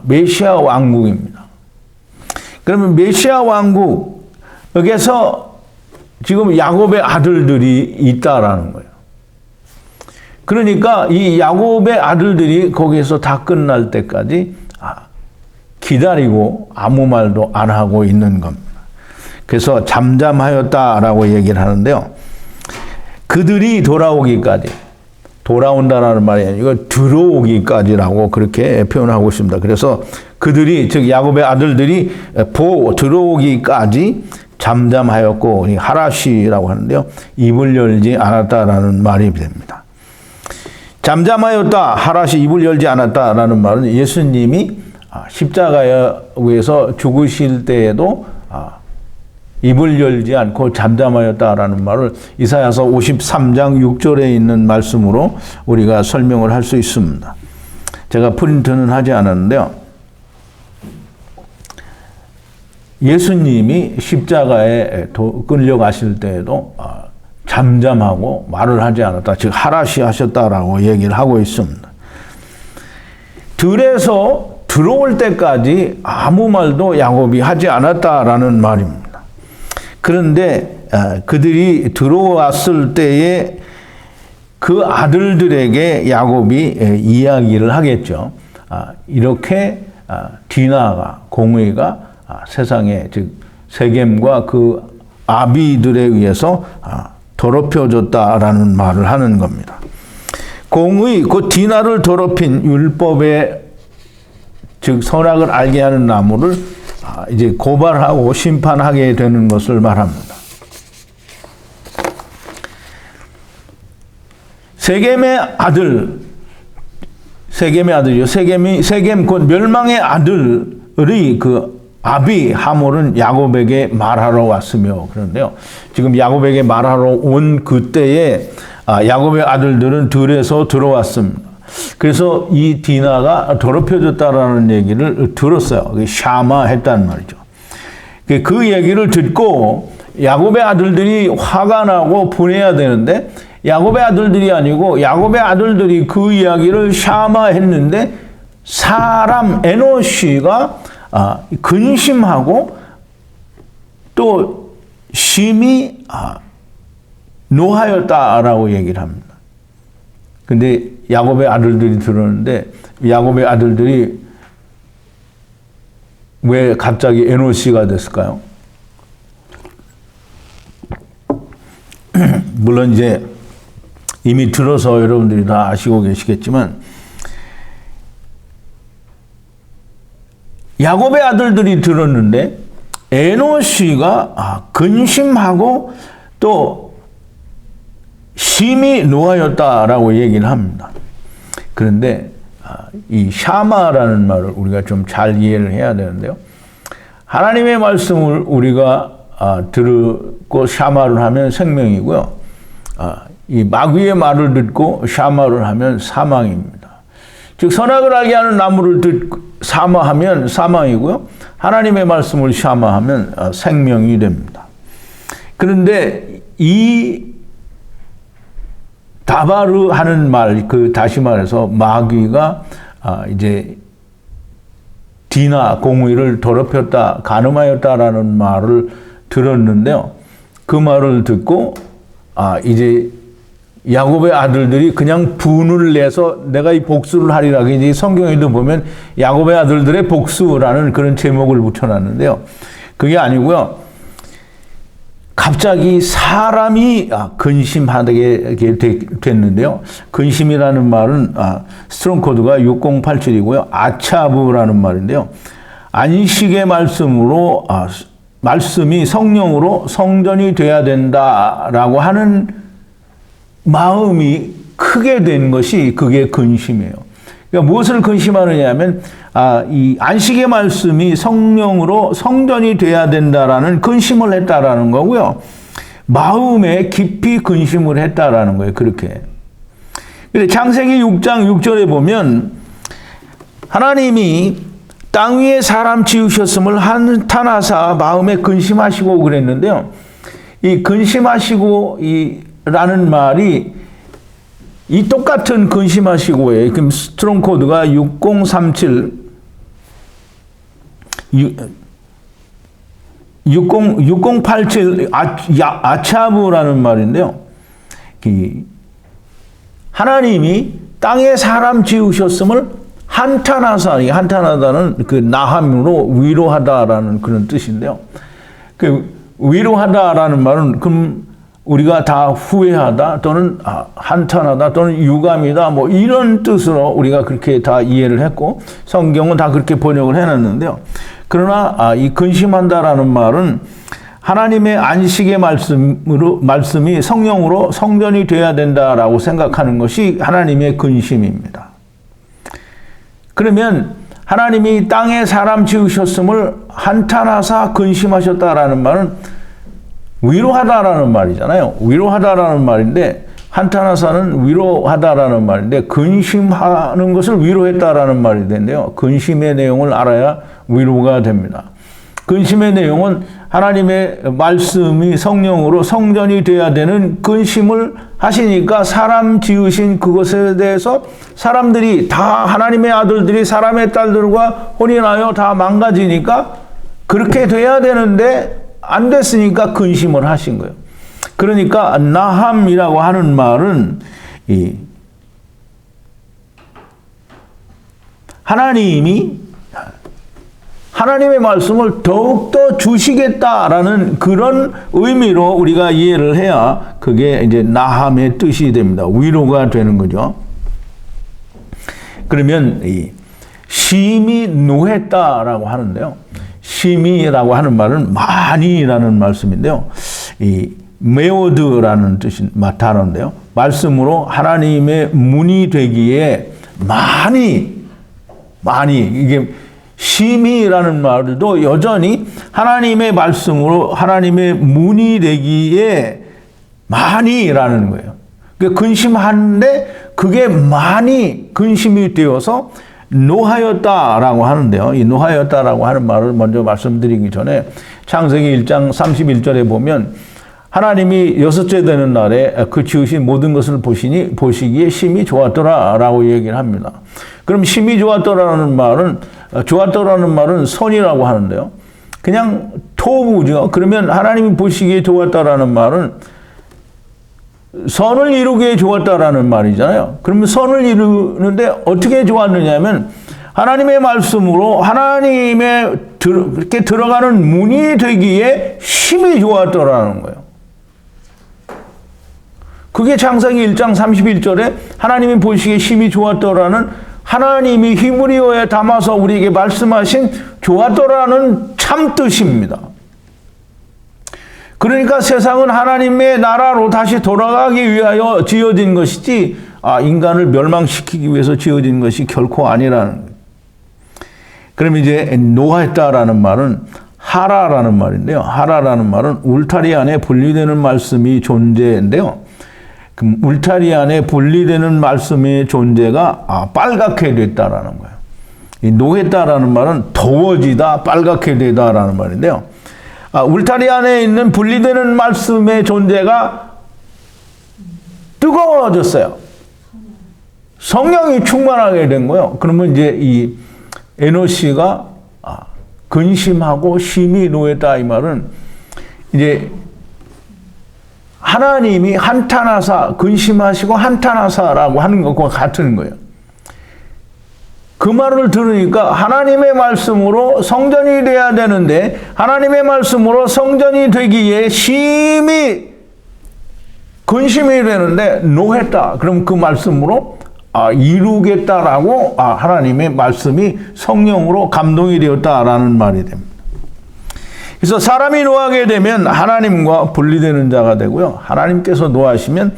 메시아 왕국입니다. 그러면 메시아 왕국에서 지금 야곱의 아들들이 있다라는 거예요. 그러니까 이 야곱의 아들들이 거기에서 다 끝날 때까지 기다리고 아무 말도 안 하고 있는 겁니다. 그래서 잠잠하였다라고 얘기를 하는데요. 그들이 돌아오기까지, 돌아온다라는 말이 아니고 들어오기까지라고 그렇게 표현하고 있습니다. 그래서 그들이, 즉 야곱의 아들들이 들어오기까지 잠잠하였고, 하라시라고 하는데요. 입을 열지 않았다라는 말이 됩니다. 잠잠하였다, 하라시 입을 열지 않았다라는 말은 예수님이 십자가에서 죽으실 때에도 입을 열지 않고 잠잠하였다라는 말을 이사야서 53장 6절에 있는 말씀으로 우리가 설명을 할 수 있습니다. 제가 프린트는 하지 않았는데요. 예수님이 십자가에 끌려가실 때에도 잠잠하고 말을 하지 않았다. 즉 하라시 하셨다라고 얘기를 하고 있습니다. 들에서 들어올 때까지 아무 말도 야곱이 하지 않았다라는 말입니다. 그런데 그들이 들어왔을 때에 그 아들들에게 야곱이 이야기를 하겠죠. 이렇게 디나가, 공의가 세상에, 즉 세겜과 그 아비들에 의해서 더럽혀졌다라는 말을 하는 겁니다. 공의, 그 디나를 더럽힌 율법의, 즉 선악을 알게 하는 나무를 이제 고발하고 심판하게 되는 것을 말합니다. 세겜의 아들이요. 세겜 곧 멸망의 아들이 그 아비 하몰은 야곱에게 말하러 왔으며, 그런데요. 지금 야곱에게 말하러 온 그때에 야곱의 아들들은 들에서 들어왔습니다. 그래서 이 디나가 더럽혀졌다라는 얘기를 들었어요. 샤마 했단 말이죠. 그 얘기를 듣고 야곱의 아들들이 화가 나고 분해야 되는데 야곱의 아들들이 아니고 야곱의 아들들이 그 이야기를 샤마 했는데 사람 에노시가 근심하고 또 심히 노하였다라고 얘기를 합니다. 근데 야곱의 아들들이 들었는데 야곱의 아들들이 왜 갑자기 에노시가 됐을까요? 물론 이제 이미 들어서 여러분들이 다 아시고 계시겠지만 야곱의 아들들이 들었는데 에노시가 근심하고 또 심히 노하였다라고 얘기를 합니다. 그런데 이 샤마라는 말을 우리가 좀 잘 이해를 해야 되는데요. 하나님의 말씀을 우리가 듣고 샤마를 하면 생명이고요. 이 마귀의 말을 듣고 샤마를 하면 사망입니다. 즉 선악을 알게 하는 나무를 듣고 사마하면 사망이고요. 하나님의 말씀을 샤마하면 생명이 됩니다. 그런데 이 다바르 하는 말, 다시 말해서 마귀가 이제 디나 공의를 더럽혔다, 간음하였다라는 말을 들었는데요. 그 말을 듣고 이제 야곱의 아들들이 그냥 분을 내서 내가 이 복수를 하리라. 이제 성경에도 보면 야곱의 아들들의 복수라는 그런 제목을 붙여놨는데요. 그게 아니고요. 갑자기 사람이 근심하게 됐는데요. 근심이라는 말은 스트롱 코드가 6087이고요. 아차브라는 말인데요. 안식의 말씀으로 말씀이 성령으로 성전이 돼야 된다라고 하는 마음이 크게 된 것이 그게 근심이에요. 그러니까 무엇을 근심하느냐 하면 이 안식의 말씀이 성령으로 성전이 돼야 된다라는 근심을 했다라는 거고요. 마음에 깊이 근심을 했다라는 거예요. 그렇게. 근데 창세기 6장 6절에 보면 하나님이 땅 위에 사람 지으셨음을 한탄하사 마음에 근심하시고 그랬는데요. 이 근심하시고 라는 말이 이 똑같은 근심하시고에 그럼 스트롱 코드가 6037 6087 아차브라는 말인데요. 하나님이 땅에 사람 지으셨음을 한탄하사, 한탄하다는 그 나함으로 위로하다라는 그런 뜻인데요. 그 위로하다라는 말은 그럼 우리가 다 후회하다 또는 한탄하다 또는 유감이다 뭐 이런 뜻으로 우리가 그렇게 다 이해를 했고 성경은 다 그렇게 번역을 해놨는데요. 그러나 이 근심한다라는 말은 하나님의 안식의 말씀이 성령으로 성전이 돼야 된다라고 생각하는 것이 하나님의 근심입니다. 그러면 하나님이 땅에 사람 지으셨음을 한탄하사 근심하셨다라는 말은 위로하다라는 말이잖아요. 위로하다라는 말인데 한탄하사는 위로하다라는 말인데 근심하는 것을 위로했다라는 말이 되는데요. 근심의 내용을 알아야 위로가 됩니다. 근심의 내용은 하나님의 말씀이 성령으로 성전이 돼야 되는 근심을 하시니까 사람 지으신 그것에 대해서 사람들이 다 하나님의 아들들이 사람의 딸들과 혼인하여 다 망가지니까 그렇게 돼야 되는데 안 됐으니까 근심을 하신 거예요. 그러니까 나함이라고 하는 말은 하나님이 하나님의 말씀을 더욱더 주시겠다라는 그런 의미로 우리가 이해를 해야 그게 이제 나함의 뜻이 됩니다. 위로가 되는 거죠. 그러면 심히 노했다라고 하는데요. 심히라고 하는 말은 많이라는 말씀인데요. 이 메오드라는 뜻인 단어인데요. 말씀으로 하나님의 문이 되기에 많이 이게 심히라는 말도 여전히 하나님의 말씀으로 하나님의 문이 되기에 많이라는 거예요. 그러니까 근심하는데 그게 많이 근심이 되어서 노하였다라고 하는데요. 이 노하였다라고 하는 말을 먼저 말씀드리기 전에 창세기 1장 31절에 보면 하나님이 여섯째 되는 날에 그 지으신 모든 것을 보시기에 심히 좋았더라라고 얘기를 합니다. 그럼 심히 좋았더라는 말은 선이라고 하는데요. 그냥 토부죠. 그러면 하나님이 보시기에 좋았다라는 말은 선을 이루기에 좋았다라는 말이잖아요. 그러면 선을 이루는데 어떻게 좋았느냐면 하나님의 말씀으로 하나님의 이렇게 들어가는 문이 되기에 심히 좋았더라는 거예요. 그게 창세기 1장 31절에 하나님이 보시기에 심히 좋았더라는 하나님이 히브리어에 담아서 우리에게 말씀하신 좋았더라는 참 뜻입니다. 그러니까 세상은 하나님의 나라로 다시 돌아가기 위하여 지어진 것이지 인간을 멸망시키기 위해서 지어진 것이 결코 아니라는 거예요. 그럼 이제 노하였다라는 말은 하라라는 말인데요. 하라라는 말은 울타리 안에 분리되는 말씀이 존재인데요. 그 울타리 안에 분리되는 말씀의 존재가 빨갛게 됐다라는 거예요. 이 노했다라는 말은 더워지다, 빨갛게 되다라는 말인데요. 울타리 안에 있는 분리되는 말씀의 존재가 뜨거워졌어요. 성령이 충만하게 된 거예요. 그러면 이제 이 에노시가 근심하고 심히 노했다 이 말은 이제 하나님이 한탄하사 근심하시고 한탄하사라고 하는 것과 같은 거예요. 그 말을 들으니까 하나님의 말씀으로 성전이 돼야 되는데 하나님의 말씀으로 성전이 되기에 심히 근심이 되는데 노했다. 그럼 그 말씀으로 이루겠다라고 하나님의 말씀이 성령으로 감동이 되었다라는 말이 됩니다. 그래서 사람이 노하게 되면 하나님과 분리되는 자가 되고요. 하나님께서 노하시면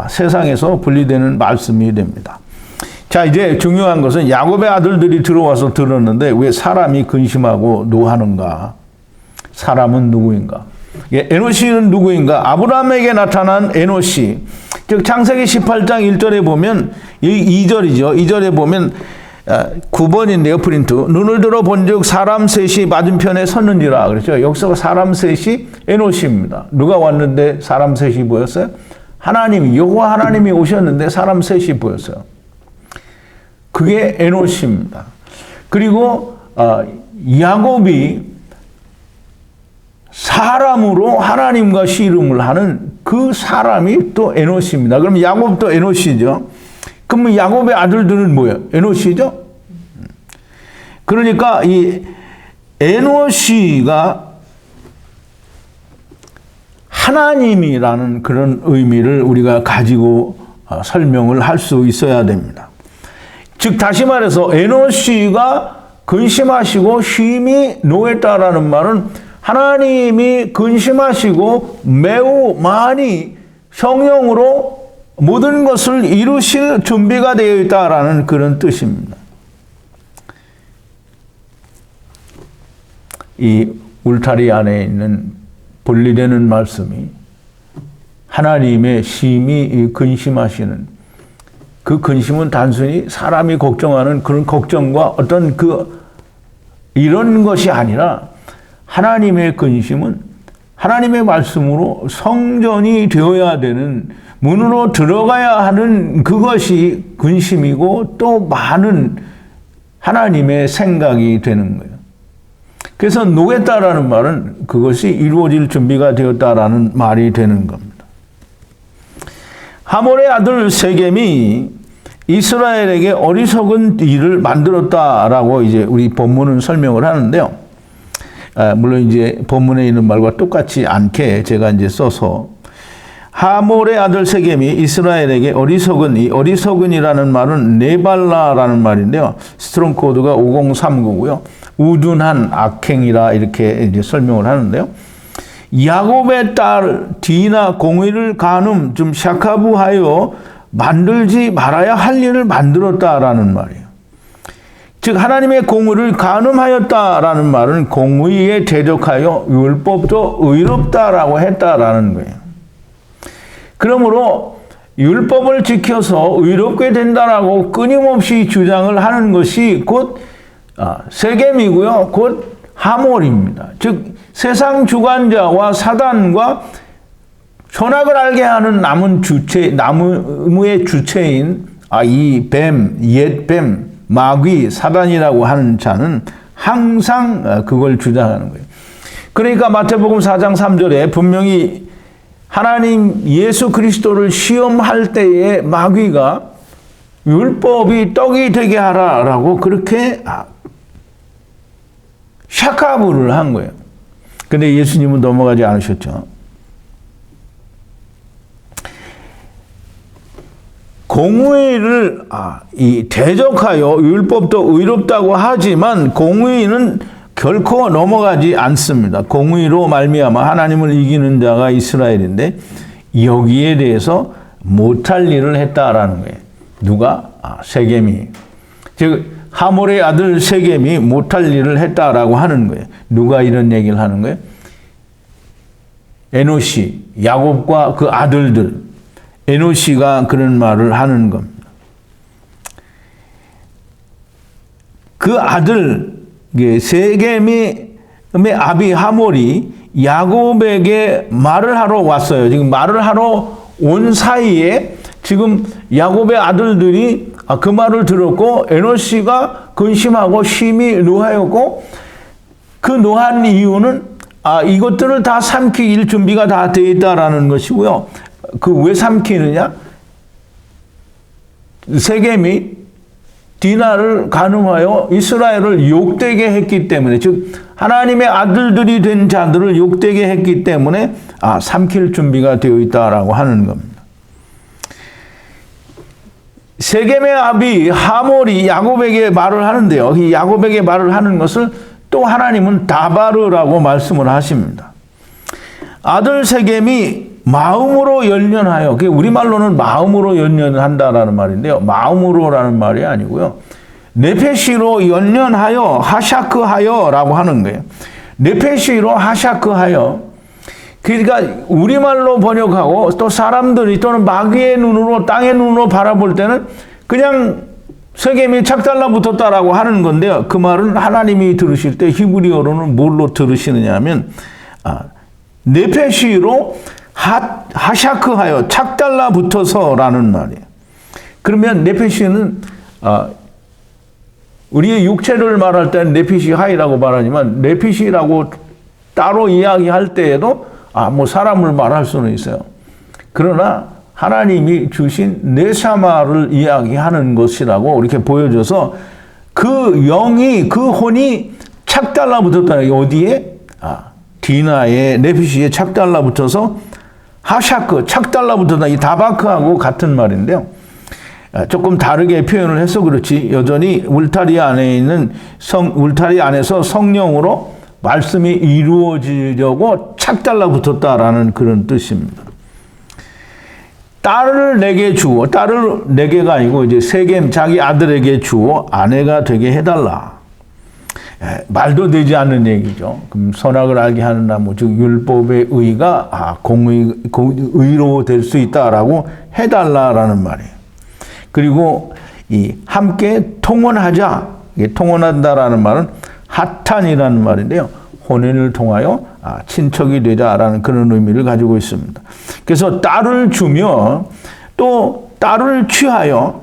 세상에서 분리되는 말씀이 됩니다. 자, 이제 중요한 것은 야곱의 아들들이 들어와서 들었는데 왜 사람이 근심하고 노하는가? 사람은 누구인가? 에노시는 누구인가? 아브라함에게 나타난 에노시. 즉 창세기 18장 1절에 보면 2절이죠. 2절에 보면 9번인데요. 프린트. 눈을 들어 본즉 사람 셋이 맞은편에 섰는지라. 그렇죠. 여기서 사람 셋이 에노시입니다. 누가 왔는데 사람 셋이 보였어요? 하나님이 여호와 하나님이 오셨는데 사람 셋이 보였어요. 그게 에노시입니다. 그리고 야곱이 사람으로 하나님과 씨름을 하는 그 사람이 또 에노시입니다. 그럼 야곱도 에노시죠. 그럼 야곱의 아들들은 뭐예요? 에노시죠. 그러니까 이 에노시가 하나님이라는 그런 의미를 우리가 가지고 설명을 할 수 있어야 됩니다. 즉 다시 말해서 에노시가 근심하시고 심히 노했다라는 말은 하나님이 근심하시고 매우 많이 성령으로 모든 것을 이루실 준비가 되어 있다라는 그런 뜻입니다. 이 울타리 안에 있는 분리되는 말씀이 하나님의 심히 근심하시는 그 근심은 단순히 사람이 걱정하는 그런 걱정과 어떤 이런 것이 아니라 하나님의 근심은 하나님의 말씀으로 성전이 되어야 되는 문으로 들어가야 하는 그것이 근심이고 또 많은 하나님의 생각이 되는 거예요. 그래서 노겠다라는 말은 그것이 이루어질 준비가 되었다라는 말이 되는 겁니다. 하몰의 아들 세겜이 이스라엘에게 어리석은 일을 만들었다라고 이제 우리 본문은 설명을 하는데요. 물론 이제 본문에 있는 말과 똑같지 않게 제가 이제 써서 하몰의 아들 세겜이 이스라엘에게 어리석은이라는 말은 네발라라는 말인데요. 스트롱 코드가 5039고요. 우둔한 악행이라 이렇게 이제 설명을 하는데요. 야곱의 딸 디나 공의를 간음 좀 샤카부하여 만들지 말아야 할 일을 만들었다라는 말이에요. 즉 하나님의 공의를 간음하였다라는 말은 공의에 대적하여 율법도 의롭다라고 했다라는 거예요. 그러므로 율법을 지켜서 의롭게 된다라고 끊임없이 주장을 하는 것이 곧 세겜이고요. 곧 하몰입니다. 즉 세상 주관자와 사단과 선악을 알게 하는 나무의 주체인 이 뱀, 옛뱀, 마귀, 사단이라고 하는 자는 항상 그걸 주장하는 거예요. 그러니까 마태복음 4장 3절에 분명히 하나님 예수 그리스도를 시험할 때에 마귀가 율법이 떡이 되게 하라라고 그렇게 샤카부를 한 거예요. 근데 예수님은 넘어가지 않으셨죠. 공의를 대적하여 율법도 의롭다고 하지만 공의는 결코 넘어가지 않습니다. 공의로 말미암아 하나님을 이기는 자가 이스라엘인데 여기에 대해서 못할 일을 했다라는 거예요. 누가? 세겜이. 즉 하몰의 아들 세겜이 못할 일을 했다라고 하는 거예요. 누가 이런 얘기를 하는 거예요? 에노시, 야곱과 그 아들들. 에노시가 그런 말을 하는 겁니다. 그 아들 세겜의 아비 하몰이 야곱에게 말을 하러 왔어요. 지금 말을 하러 온 사이에 지금 야곱의 아들들이 그 말을 들었고 에노시가 근심하고 심히 노하였고 그 노한 이유는 이것들을 다 삼킬 준비가 다 되어 있다라는 것이고요. 그 왜 삼키느냐? 세겜이 디나를 간음하여 이스라엘을 욕되게 했기 때문에, 즉 하나님의 아들들이 된 자들을 욕되게 했기 때문에 삼킬 준비가 되어 있다라고 하는 겁니다. 세겜의 아비 하몰이 야곱에게 말을 하는데요. 이 야곱에게 말을 하는 것을 또 하나님은 다바르라고 말씀을 하십니다. 아들 세겜이 마음으로 연연하여, 그게 우리말로는 마음으로 연연한다라는 말인데요. 마음으로라는 말이 아니고요. 네페시로 연연하여 하샤크하여라고 하는 거예요. 네페시로 하샤크하여. 그러니까 우리말로 번역하고 또 사람들이 또는 마귀의 눈으로, 땅의 눈으로 바라볼 때는 그냥 세겜이 착달라붙었다라고 하는 건데요. 그 말은 하나님이 들으실 때 히브리어로는 뭘로 들으시느냐 하면 네페시로 하샤크하여 착달라붙어서라는 말이에요. 그러면 네페시는 우리의 육체를 말할 때는 네피시 하이라고 말하지만 네피시라고 따로 이야기할 때에도 뭐 사람을 말할 수는 있어요. 그러나 하나님이 주신 네샤마를 이야기하는 것이라고 이렇게 보여줘서 그 영이, 그 혼이 착 달라붙었다는 게 어디에? 디나의 네피시에 착 달라붙어서 하샤크, 착 달라붙었다. 이 다바크하고 같은 말인데요. 조금 다르게 표현을 해서 그렇지 여전히 울타리 안에 있는 울타리 안에서 성령으로 말씀이 이루어지려고 착 달라붙었다라는 그런 뜻입니다. 딸을 내게 주어, 딸을 내게가 아니고 이제 세겜 자기 아들에게 주어 아내가 되게 해달라. 말도 되지 않는 얘기죠. 그럼 선악을 알게 하는 나무, 즉 율법의 의가 의로 될 수 있다라고 해달라라는 말이에요. 그리고 이 함께 통혼하자, 통혼한다라는 말은 하탄이라는 말인데요. 혼인을 통하여 친척이 되자라는 그런 의미를 가지고 있습니다. 그래서 딸을 주며 또 딸을 취하여,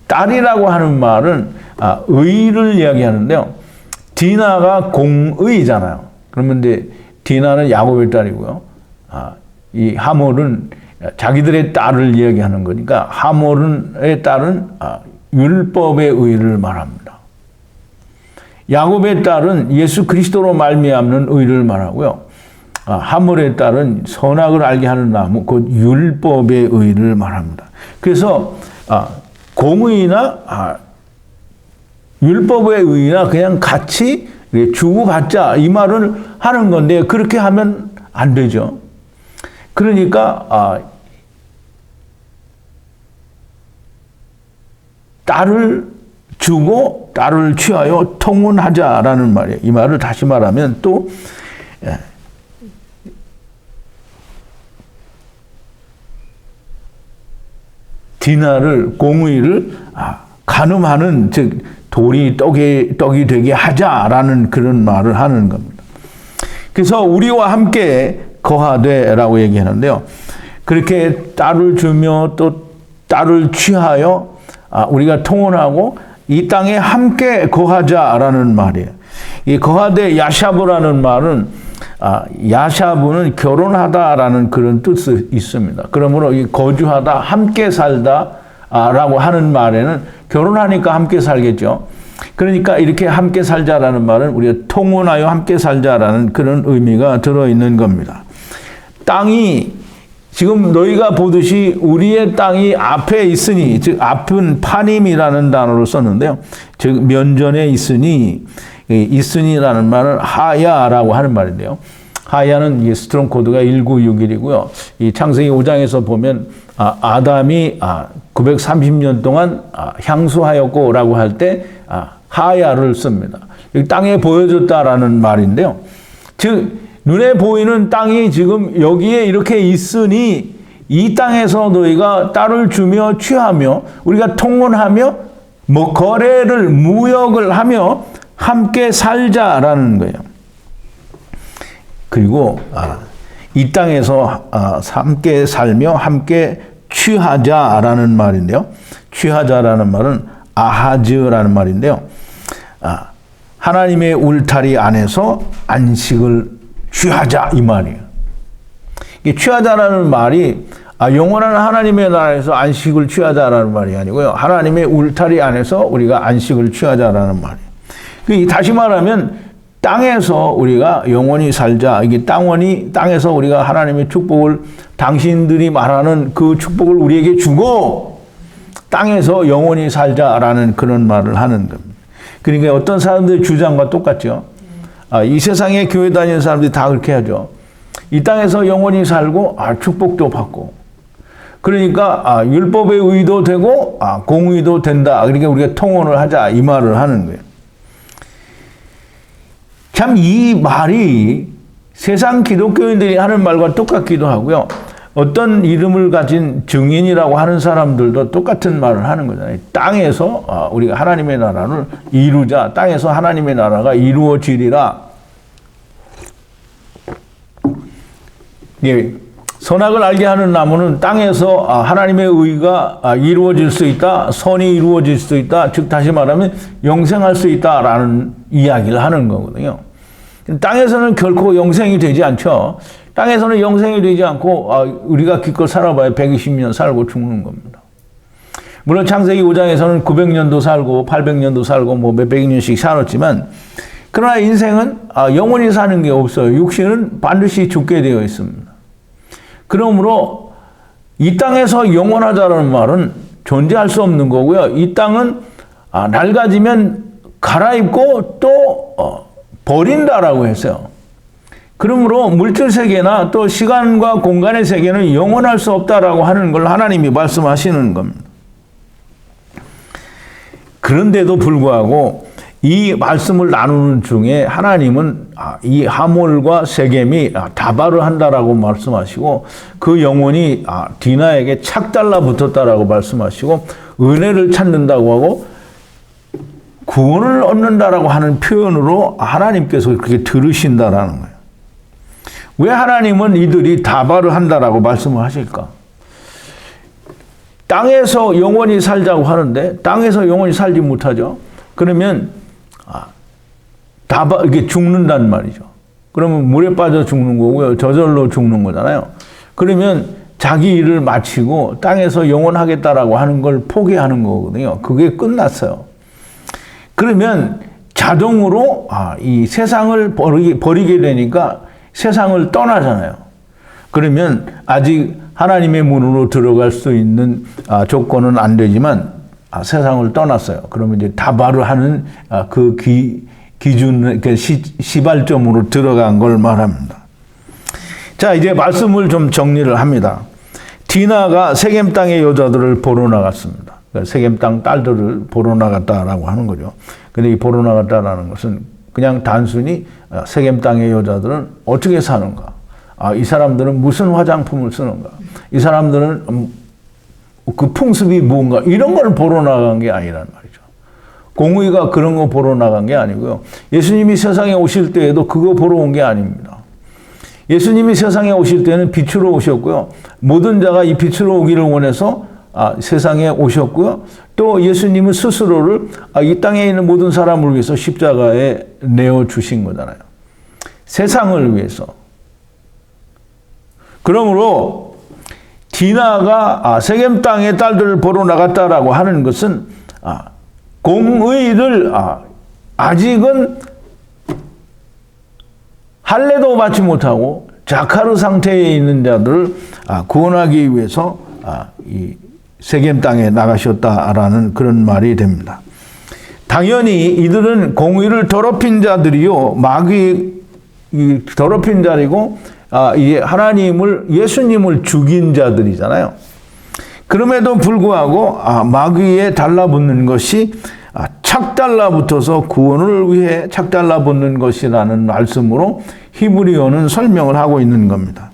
딸이라고 하는 말은 의를 이야기하는데요. 디나가 공의잖아요. 그러면 이제 디나는 야곱의 딸이고요. 이 하몰은 자기들의 딸을 이야기하는 거니까 하몰의 딸은 율법의 의를 말합니다. 야곱의 딸은 예수 그리스도로 말미암는 의를 말하고요. 하몰의 딸은 선악을 알게 하는 나무, 곧 율법의 의를 말합니다. 그래서 공의나 율법의 의나 그냥 같이 주고받자 이 말을 하는 건데 그렇게 하면 안 되죠. 그러니까 딸을 주고 딸을 취하여 통혼하자라는 말이에요. 이 말을 다시 말하면 또 디나를, 공의를 간음하는, 즉 돌이 떡이 되게 하자라는 그런 말을 하는 겁니다. 그래서 우리와 함께 거하되라고 얘기하는데요. 그렇게 딸을 주며 또 딸을 취하여 우리가 통혼하고 이 땅에 함께 거하자라는 말이에요. 이 거하되 야샤브라는 말은 야샤브는 결혼하다라는 그런 뜻이 있습니다. 그러므로 이 거주하다, 함께 살다라고 하는 말에는 결혼하니까 함께 살겠죠. 그러니까 이렇게 함께 살자라는 말은 우리가 통혼하여 함께 살자라는 그런 의미가 들어있는 겁니다. 땅이 지금 너희가 보듯이 우리의 땅이 앞에 있으니, 즉 앞은 파님이라는 단어를 썼는데요. 즉 면전에 있으니라는 말은 하야라고 하는 말인데요. 하야는 스트롱 코드가 1961이고요. 이 창세기 5장에서 보면 아담이 930년 동안 향수하였고라고 할 때 하야를 씁니다. 땅에 보여줬다라는 말인데요. 즉 눈에 보이는 땅이 지금 여기에 이렇게 있으니 이 땅에서 너희가 딸을 주며 취하며 우리가 통혼하며 거래를 무역을 하며 함께 살자라는 거예요. 그리고 이 땅에서 함께 살며 함께 취하자라는 말인데요. 취하자라는 말은 아하즈라는 말인데요. 하나님의 울타리 안에서 안식을 취하자 이 말이에요. 이 취하자라는 말이 영원한 하나님의 나라에서 안식을 취하자라는 말이 아니고요. 하나님의 울타리 안에서 우리가 안식을 취하자라는 말이에요. 다시 말하면 땅에서 우리가 영원히 살자. 이게 땅에서 우리가 하나님의 축복을 당신들이 말하는 그 축복을 우리에게 주고 땅에서 영원히 살자라는 그런 말을 하는 겁니다. 그러니까 어떤 사람들의 주장과 똑같죠. 이 세상에 교회 다니는 사람들이 다 그렇게 하죠. 이 땅에서 영원히 살고 축복도 받고 그러니까 율법의 의도 되고 공의도 된다. 그러니까 우리가 통혼을 하자 이 말을 하는 거예요. 참 이 말이 세상 기독교인들이 하는 말과 똑같기도 하고요. 어떤 이름을 가진 증인이라고 하는 사람들도 똑같은 말을 하는 거잖아요. 땅에서 우리가 하나님의 나라를 이루자. 땅에서 하나님의 나라가 이루어지리라. 예, 선악을 알게 하는 나무는 땅에서 하나님의 의가 이루어질 수 있다. 선이 이루어질 수 있다. 즉 다시 말하면 영생할 수 있다라는 이야기를 하는 거거든요. 땅에서는 결코 영생이 되지 않죠. 땅에서는 영생이 되지 않고 우리가 기껏 살아봐야 120년 살고 죽는 겁니다. 물론 창세기 5장에서는 900년도 살고 800년도 살고 뭐 몇백 년씩 살았지만 그러나 인생은 영원히 사는 게 없어요. 육신은 반드시 죽게 되어 있습니다. 그러므로 이 땅에서 영원하다는 말은 존재할 수 없는 거고요. 이 땅은 낡아지면 갈아입고 또 버린다라고 했어요. 그러므로 물질 세계나 또 시간과 공간의 세계는 영원할 수 없다라고 하는 걸 하나님이 말씀하시는 겁니다. 그런데도 불구하고 이 말씀을 나누는 중에 하나님은 이 하몰과 세겜이 다발을 한다라고 말씀하시고 그 영혼이 디나에게 착 달라붙었다라고 말씀하시고 은혜를 찾는다고 하고 구원을 얻는다라고 하는 표현으로 하나님께서 그렇게 들으신다라는 거예요. 왜 하나님은 이들이 다발을 한다라고 말씀을 하실까? 땅에서 영원히 살자고 하는데 땅에서 영원히 살지 못하죠. 그러면 이게 죽는단 말이죠. 그러면 물에 빠져 죽는 거고요. 저절로 죽는 거잖아요. 그러면 자기 일을 마치고 땅에서 영원하겠다라고 하는 걸 포기하는 거거든요. 그게 끝났어요. 그러면 자동으로 이 세상을 버리게 되니까 세상을 떠나잖아요. 그러면 아직 하나님의 문으로 들어갈 수 있는 조건은 안 되지만 세상을 떠났어요. 그러면 이제 다발을 하는 그 기준, 시발점으로 들어간 걸 말합니다. 자, 이제 말씀을 좀 정리를 합니다. 디나가 세겜 땅의 여자들을 보러 나갔습니다. 세겜 땅 딸들을 보러 나갔다라고 하는 거죠. 근데 이 보러 나갔다라는 것은 그냥 단순히 세겜 땅의 여자들은 어떻게 사는가? 이 사람들은 무슨 화장품을 쓰는가? 이 사람들은 그 풍습이 뭔가? 이런 걸 보러 나간 게 아니란 말이죠. 공의가 그런 거 보러 나간 게 아니고요. 예수님이 세상에 오실 때에도 그거 보러 온 게 아닙니다. 예수님이 세상에 오실 때는 빛으로 오셨고요. 모든 자가 이 빛으로 오기를 원해서 세상에 오셨고요. 또 예수님은 스스로를 이 땅에 있는 모든 사람을 위해서 십자가에 내어주신 거잖아요. 세상을 위해서. 그러므로 디나가 세겜 땅의 딸들을 보러 나갔다라고 하는 것은 공의를 아직은 할례도 받지 못하고 자카르 상태에 있는 자들을 구원하기 위해서 이 세겜 땅에 나가셨다라는 그런 말이 됩니다. 당연히 이들은 공의를 더럽힌 자들이요, 마귀 더럽힌 자리고 이게 하나님을 예수님을 죽인 자들이잖아요. 그럼에도 불구하고 마귀에 달라붙는 것이 착 달라붙어서 구원을 위해 착 달라붙는 것이라는 말씀으로 히브리어는 설명을 하고 있는 겁니다.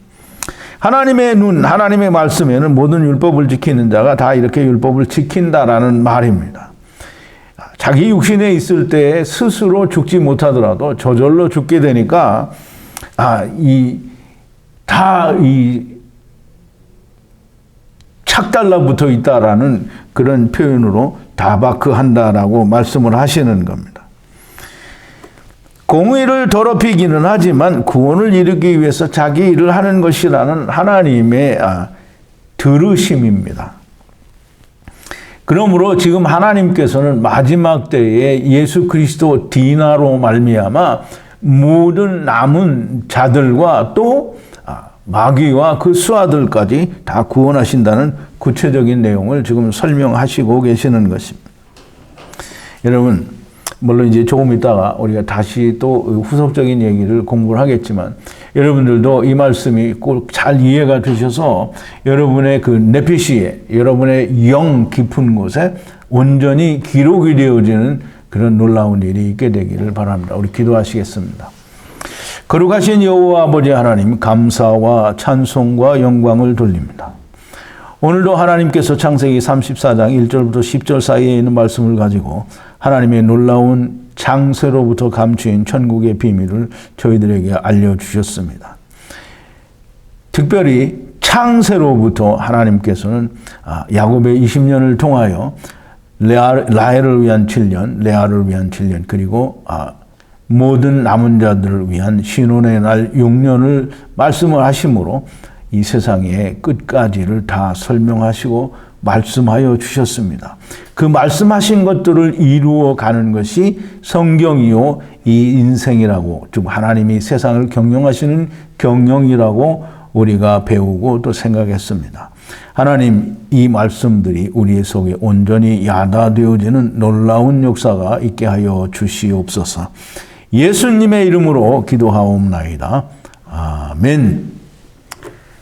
하나님의 눈, 하나님의 말씀에는 모든 율법을 지키는 자가 다 이렇게 율법을 지킨다라는 말입니다. 자기 육신에 있을 때 스스로 죽지 못하더라도 저절로 죽게 되니까 이 다 착 달라붙어 있다라는 그런 표현으로 다바크한다라고 말씀을 하시는 겁니다. 공의를 더럽히기는 하지만 구원을 이루기 위해서 자기 일을 하는 것이라는 하나님의 들으심입니다. 그러므로 지금 하나님께서는 마지막 때에 예수 그리스도 디나로 말미암아 모든 남은 자들과 또 마귀와 그 수하들까지 다 구원하신다는 구체적인 내용을 지금 설명하시고 계시는 것입니다. 여러분, 물론 이제 조금 있다가 우리가 다시 또 후속적인 얘기를 공부를 하겠지만 여러분들도 이 말씀이 꼭 잘 이해가 되셔서 여러분의 그 내피시에, 여러분의 영 깊은 곳에 온전히 기록이 되어지는 그런 놀라운 일이 있게 되기를 바랍니다. 우리 기도하시겠습니다. 거룩하신 여호와 아버지 하나님, 감사와 찬송과 영광을 돌립니다. 오늘도 하나님께서 창세기 34장 1절부터 10절 사이에 있는 말씀을 가지고 하나님의 놀라운 장세로부터 감추인 천국의 비밀을 저희들에게 알려주셨습니다. 특별히 창세로부터 하나님께서는 야곱의 20년을 통하여 라헬을 위한 7년, 레아를 위한 7년, 그리고 모든 남은 자들을 위한 신혼의 날 6년을 말씀을 하심으로 이 세상의 끝까지를 다 설명하시고 말씀하여 주셨습니다. 그 말씀하신 것들을 이루어 가는 것이 성경이요, 이 인생이라고, 즉 하나님이 세상을 경영하시는 경영이라고 우리가 배우고 또 생각했습니다. 하나님, 이 말씀들이 우리의 속에 온전히 야다되어지는 놀라운 역사가 있게 하여 주시옵소서. 예수님의 이름으로 기도하옵나이다. 아멘.